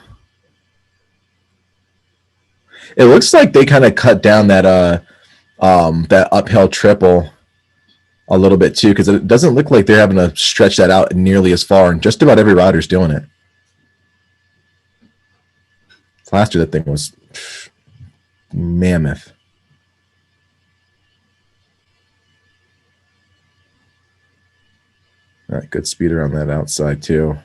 It looks like they kind of cut down that uphill triple a little bit too, because it doesn't look like they're having to stretch that out nearly as far, and just about every rider's doing it. Last year that thing was mammoth. All right, good speeder on that outside too.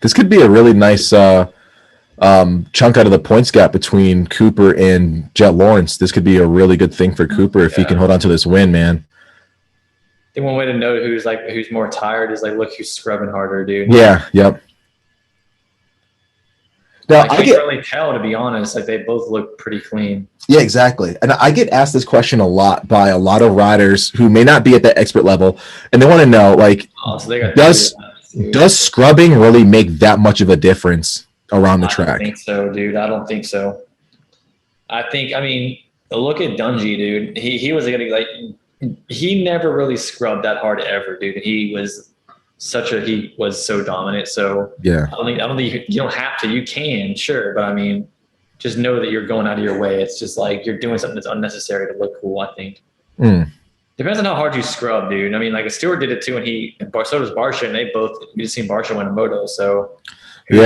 This could be a really nice chunk out of the points gap between Cooper and Jet Lawrence. This could be a really good thing for Cooper if he can hold on to this win, man. I think one way to know who's more tired is like, look who's scrubbing harder, dude. Yeah, yep. Now, I can't really tell, to be honest. Like, they both look pretty clean. Yeah, exactly. And I get asked this question a lot by a lot of riders who may not be at that expert level, and they want to know, like, does scrubbing really make that much of a difference around the track? I don't think so, dude. I don't think so. I mean, look at Dungey, dude. He was like, he never really scrubbed that hard ever, dude. He was so dominant. So yeah, I don't think you don't have to. You can, sure, but I mean, just know that you're going out of your way. It's just like you're doing something that's unnecessary to look cool, I think. Depends on how hard you scrub, dude. I mean, like Stewart did it too, and so does Barsha, and you just seen Barsha win a moto. So who's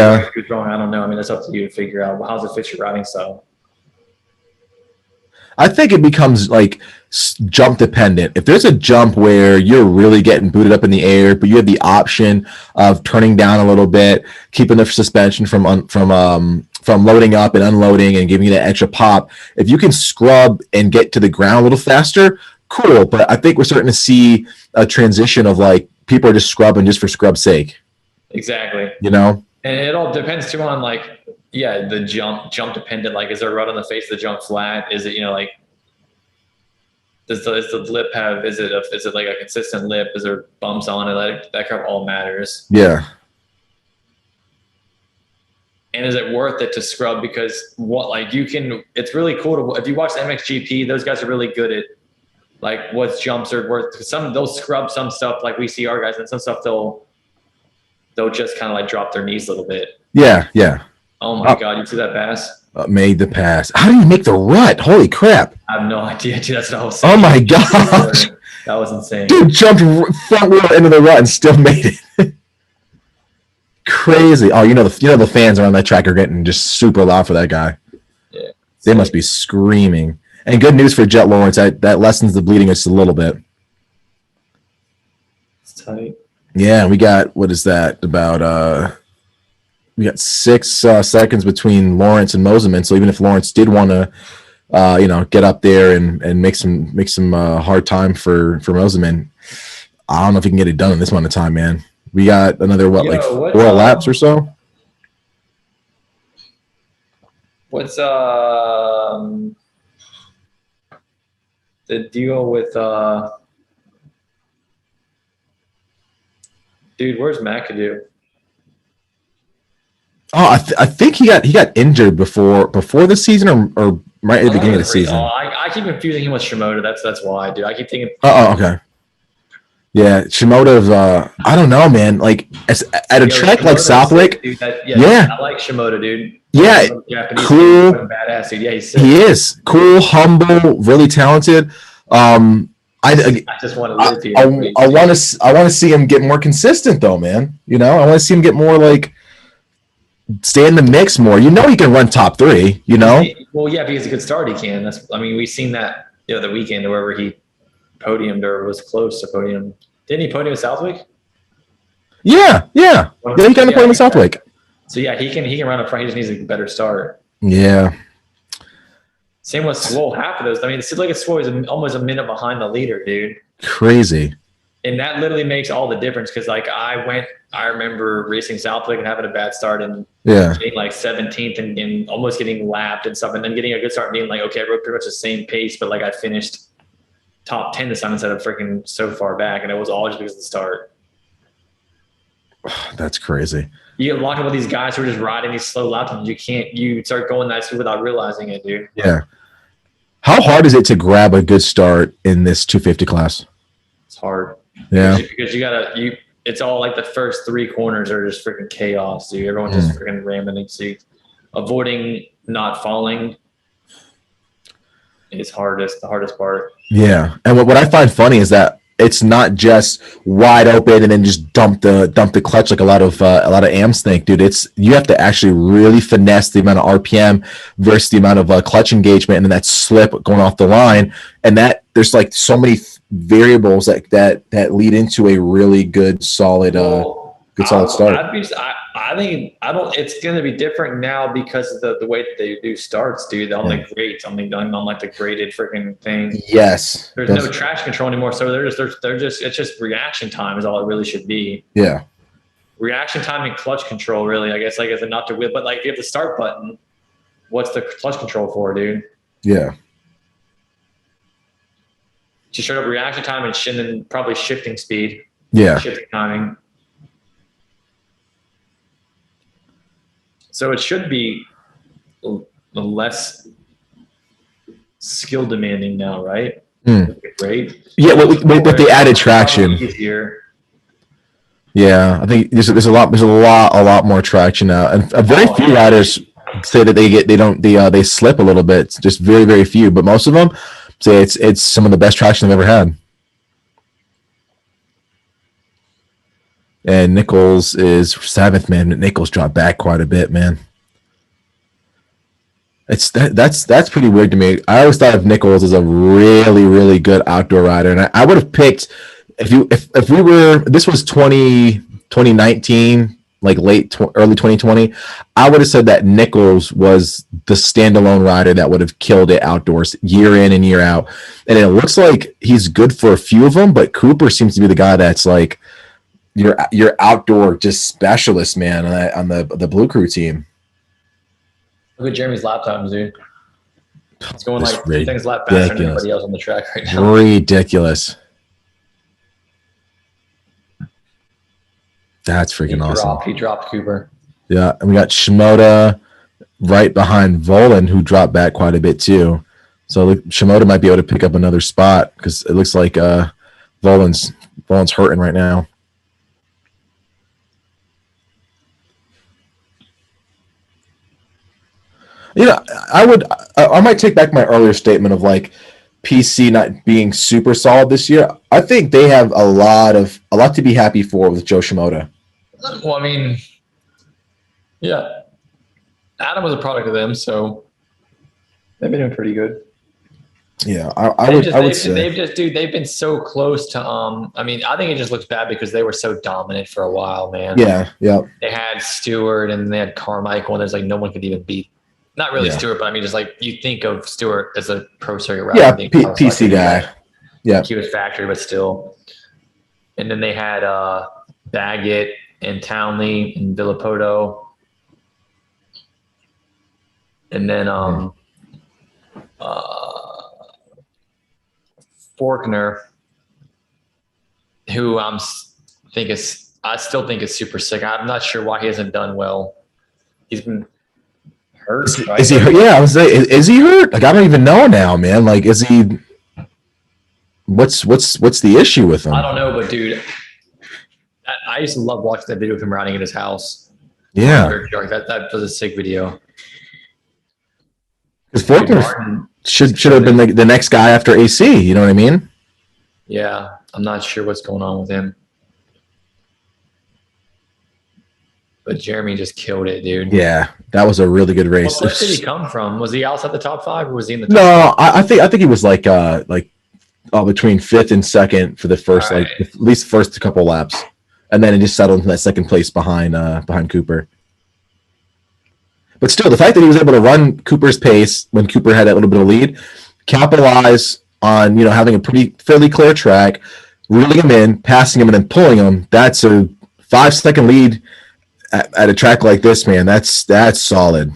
wrong? I don't know. I mean, that's up to you to figure out how's it fit your riding style. I think it becomes like jump dependent. If there's a jump where you're really getting booted up in the air, but you have the option of turning down a little bit, keeping the suspension from loading up and unloading and giving you that extra pop, if you can scrub and get to the ground a little faster, cool. But I think we're starting to see a transition of like people are just scrubbing just for scrub's sake. Exactly. You know? And it all depends too on like, yeah, the jump dependent. Like, is there a rut on the face of the jump flat? Is it, you know, like, does the lip have, is it like a consistent lip? Is there bumps on it? Like, that crap all matters. Yeah. And is it worth it to scrub? Because it's really cool if you watch the MXGP, those guys are really good at like what jumps are worth. They'll scrub some stuff like we see our guys, and some stuff they'll just kind of like drop their knees a little bit. Yeah. Yeah. Oh my God, you see that pass? Made the pass. How do you make the rut? Holy crap. I have no idea, dude. That's what I was saying. Oh my gosh. That was insane. Dude jumped front wheel into the rut and still made it. Crazy. Oh, the fans around that track are getting just super loud for that guy. Yeah. They must be screaming. And good news for Jet Lawrence. That lessens the bleeding just a little bit. It's tight. Yeah, we got, what is that? About we got 6 seconds between Lawrence and Moseman. So even if Lawrence did want to, get up there and make some hard time for Moseman, I don't know if he can get it done in this amount of time, man. We got another 4 laps or so. What's the deal with dude? Where's McAdoo? Oh, I think he got injured before the season or right at the beginning of the season. I keep confusing him with Shimoda. That's why, dude. I keep thinking. Oh, okay. Yeah, Shimoda's. I don't know, man. Like at a track like Southwick. Dude, yeah, I like Shimoda, dude. Yeah, cool. Badass, dude. Yeah, he's sick. He is cool, humble, really talented. I just want to live here. I want to see him get more consistent, though, man. I want to see him get more like stay in the mix more. He can run top 3. Well, yeah, if he has a good start, he can. We've seen that the other weekend, or wherever he podiumed or was close to podium. Didn't he podium with Southwick? Yeah. He kind of podium with Southwick. So yeah, he can run up front. He just needs a better start. Yeah. Same with Swoll. Half of those. It seems like Swoll is almost a minute behind the leader, dude. Crazy. And that literally makes all the difference, because I remember racing Southwick and having a bad start and getting like 17th and almost getting lapped and stuff, and then getting a good start and being like, okay, I rode pretty much the same pace, but like I finished top 10 this time instead of freaking so far back, and it was all just because of the start. That's crazy. You get locked up with these guys who are just riding these slow laps, and you start going that speed without realizing it, dude. Yeah. How hard is it to grab a good start in this 250 class? It's hard. Yeah. Because it's all like the first 3 corners are just freaking chaos, dude. Everyone's just freaking ramming and avoiding not falling is the hardest part. Yeah. And what I find funny is that it's not just wide open and then just dump the clutch like a lot of AMs think, dude. You have to actually really finesse the amount of RPM versus the amount of clutch engagement, and then that slip going off the line, and that there's like so many variables that lead into a really good solid start. It's going to be different now because of the way that they do starts, dude. On the grades, on like the graded freaking thing. Yes. There's no traction control anymore, so they're just it's just reaction time is all it really should be. Yeah. reaction time and clutch control, really. I guess, like, is it not to whip, but like, if you have the start button, what's the clutch control for, dude? Yeah. Just straight up reaction time and then probably shifting speed. Yeah. Shifting timing. So it should be less skill demanding now, right? Great. Yeah, with the added traction. Easier. Yeah, I think there's a lot more traction now, and very few riders say that they slip a little bit. It's just very, very few, but most of them say it's some of the best traction they've ever had. And Nichols is 7th, man. Nichols dropped back quite a bit, man. That's pretty weird to me. I always thought of Nichols as a really, really good outdoor rider, and I would have picked if we were, this was 2019, like early 2020, I would have said that Nichols was the standalone rider that would have killed it outdoors year in and year out. And it looks like he's good for a few of them, but Cooper seems to be the guy that's like your outdoor just specialist, man, on the Blue Crew team. Look at Jeremy's lap times, dude. It's going like 3 things lap faster than anybody else on the track right now. Ridiculous. That's freaking awesome. He dropped Cooper. Yeah, and we got Shimoda right behind Volan, who dropped back quite a bit too. So Shimoda might be able to pick up another spot because it looks like Volan's hurting right now. You know, I might take back my earlier statement of like PC not being super solid this year. I think they have a lot to be happy for with Joe Shimoda. Well, I mean, yeah, Adam was a product of them, so they've been doing pretty good. Yeah, I would say they've been so close to. I mean, I think it just looks bad because they were so dominant for a while, man. Yeah. They had Stewart and they had Carmichael, and there's like no one could even beat. Not really Stewart, but I mean, just like you think of Stewart as a pro circuit rider. Yeah, PC guy. Yeah, he was factory, but still. And then they had Baggett and Townley and Villapoto. And then Forkner, who I still think is super sick. I'm not sure why he hasn't done well. He's been hurt. Is he hurt? Yeah, I was saying, is he hurt? Like, I don't even know now, man. Like, is he? What's the issue with him? I don't know, but dude, I used to love watching that video of him riding in his house. Yeah, that was a sick video. Because Forkner should have been like the next guy after AC. You know what I mean? Yeah, I'm not sure what's going on with him. But Jeremy just killed it, dude. Yeah, that was a really good race. What place did he come from? Was he outside the top 5, or was he in the top No, I think he was like between 5th and 2nd for the first at least first couple laps, and then it just settled into that second place behind Cooper. But still, the fact that he was able to run Cooper's pace when Cooper had that little bit of lead, capitalize on having a fairly clear track, reeling him in, passing him, and then pulling him. That's a 5-second lead at a track like this, man. That's solid.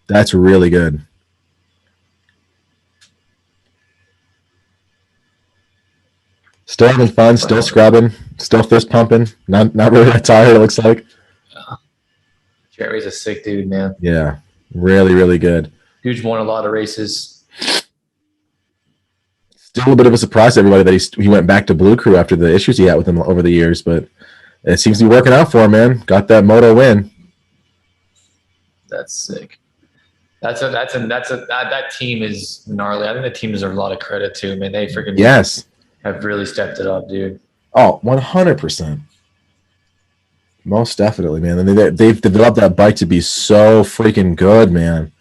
That's really good. Still having fun, still scrubbing, still fist pumping. Not really that tired, it looks like. Jerry's a sick dude, man. Yeah, really, really good. Dude's won a lot of races. Still a bit of a surprise to everybody that he went back to Blue Crew after the issues he had with him over the years, but it seems to be working out for him, man. Got that moto win. That's sick. That team is gnarly. I think the team deserves a lot of credit too, man. They freaking have really stepped it up, dude. Oh, 100%. Most definitely, man. And they've developed that bike to be so freaking good, man.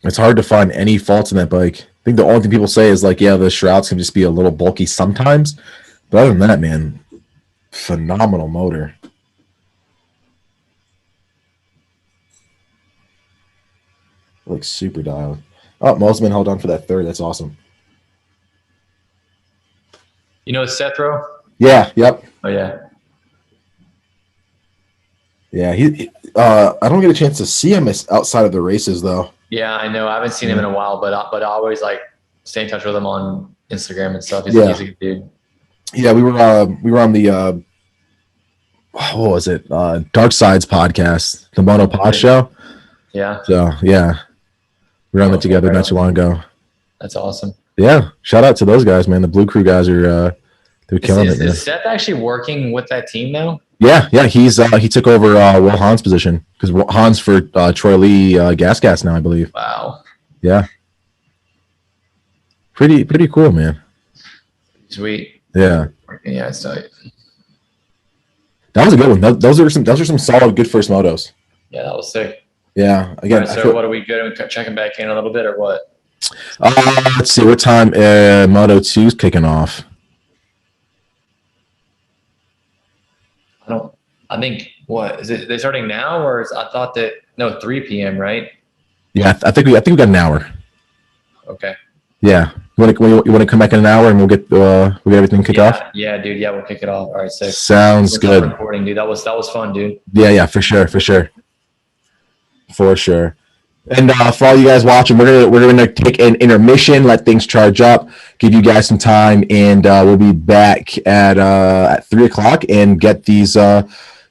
It's hard to find any faults in that bike. I think the only thing people say is like, yeah, the shrouds can just be a little bulky sometimes. But other than that, man, phenomenal motor. Looks super dialed. Oh, Mosman held on for that third. That's awesome. You know Sethro? Yeah. Yep. Oh yeah. Yeah. I don't get a chance to see him outside of the races though. Yeah, I know. I haven't seen him in a while, but I always like stay in touch with him on Instagram and stuff. He's a good dude. Yeah, we were on the what was it? Dark Sides podcast, the Moto Pod show. Yeah. So yeah, we were on that together not too long ago. That's awesome. Yeah, shout out to those guys, man. The Blue Crew guys are they're killing it. Is Seth actually working with that team now? Yeah. He took over Will Hahn's position because Hahn's for Troy Lee Gas now, I believe. Wow. Yeah. Pretty cool, man. Sweet. Yeah. Yeah, it's tight. That was a good one. Those are some solid, good first motos. Yeah, that was sick. Yeah. Again, right, so what are we good? Checking back in a little bit or what? Let's see what time Moto 2 is kicking off. I think what is it? They starting now or I thought that 3 p.m. right? Yeah, I think we got an hour. Okay. Yeah. You want to come back in an hour and we'll get everything kicked off? Yeah, dude. Yeah, we'll kick it off. All right, sick. Sounds good. Recording, dude. That was fun, dude. Yeah, for sure. And for all you guys watching, we're gonna take an intermission, let things charge up, give you guys some time, and we'll be back at 3:00 and get these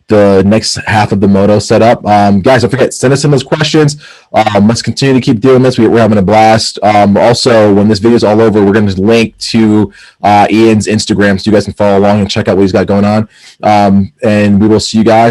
the next half of the moto set up. Guys, don't forget, send us some of those questions. Let's continue to keep doing this. We're having a blast. Also, when this video is all over, we're going to link to Ian's Instagram so you guys can follow along and check out what he's got going on. And we will see you guys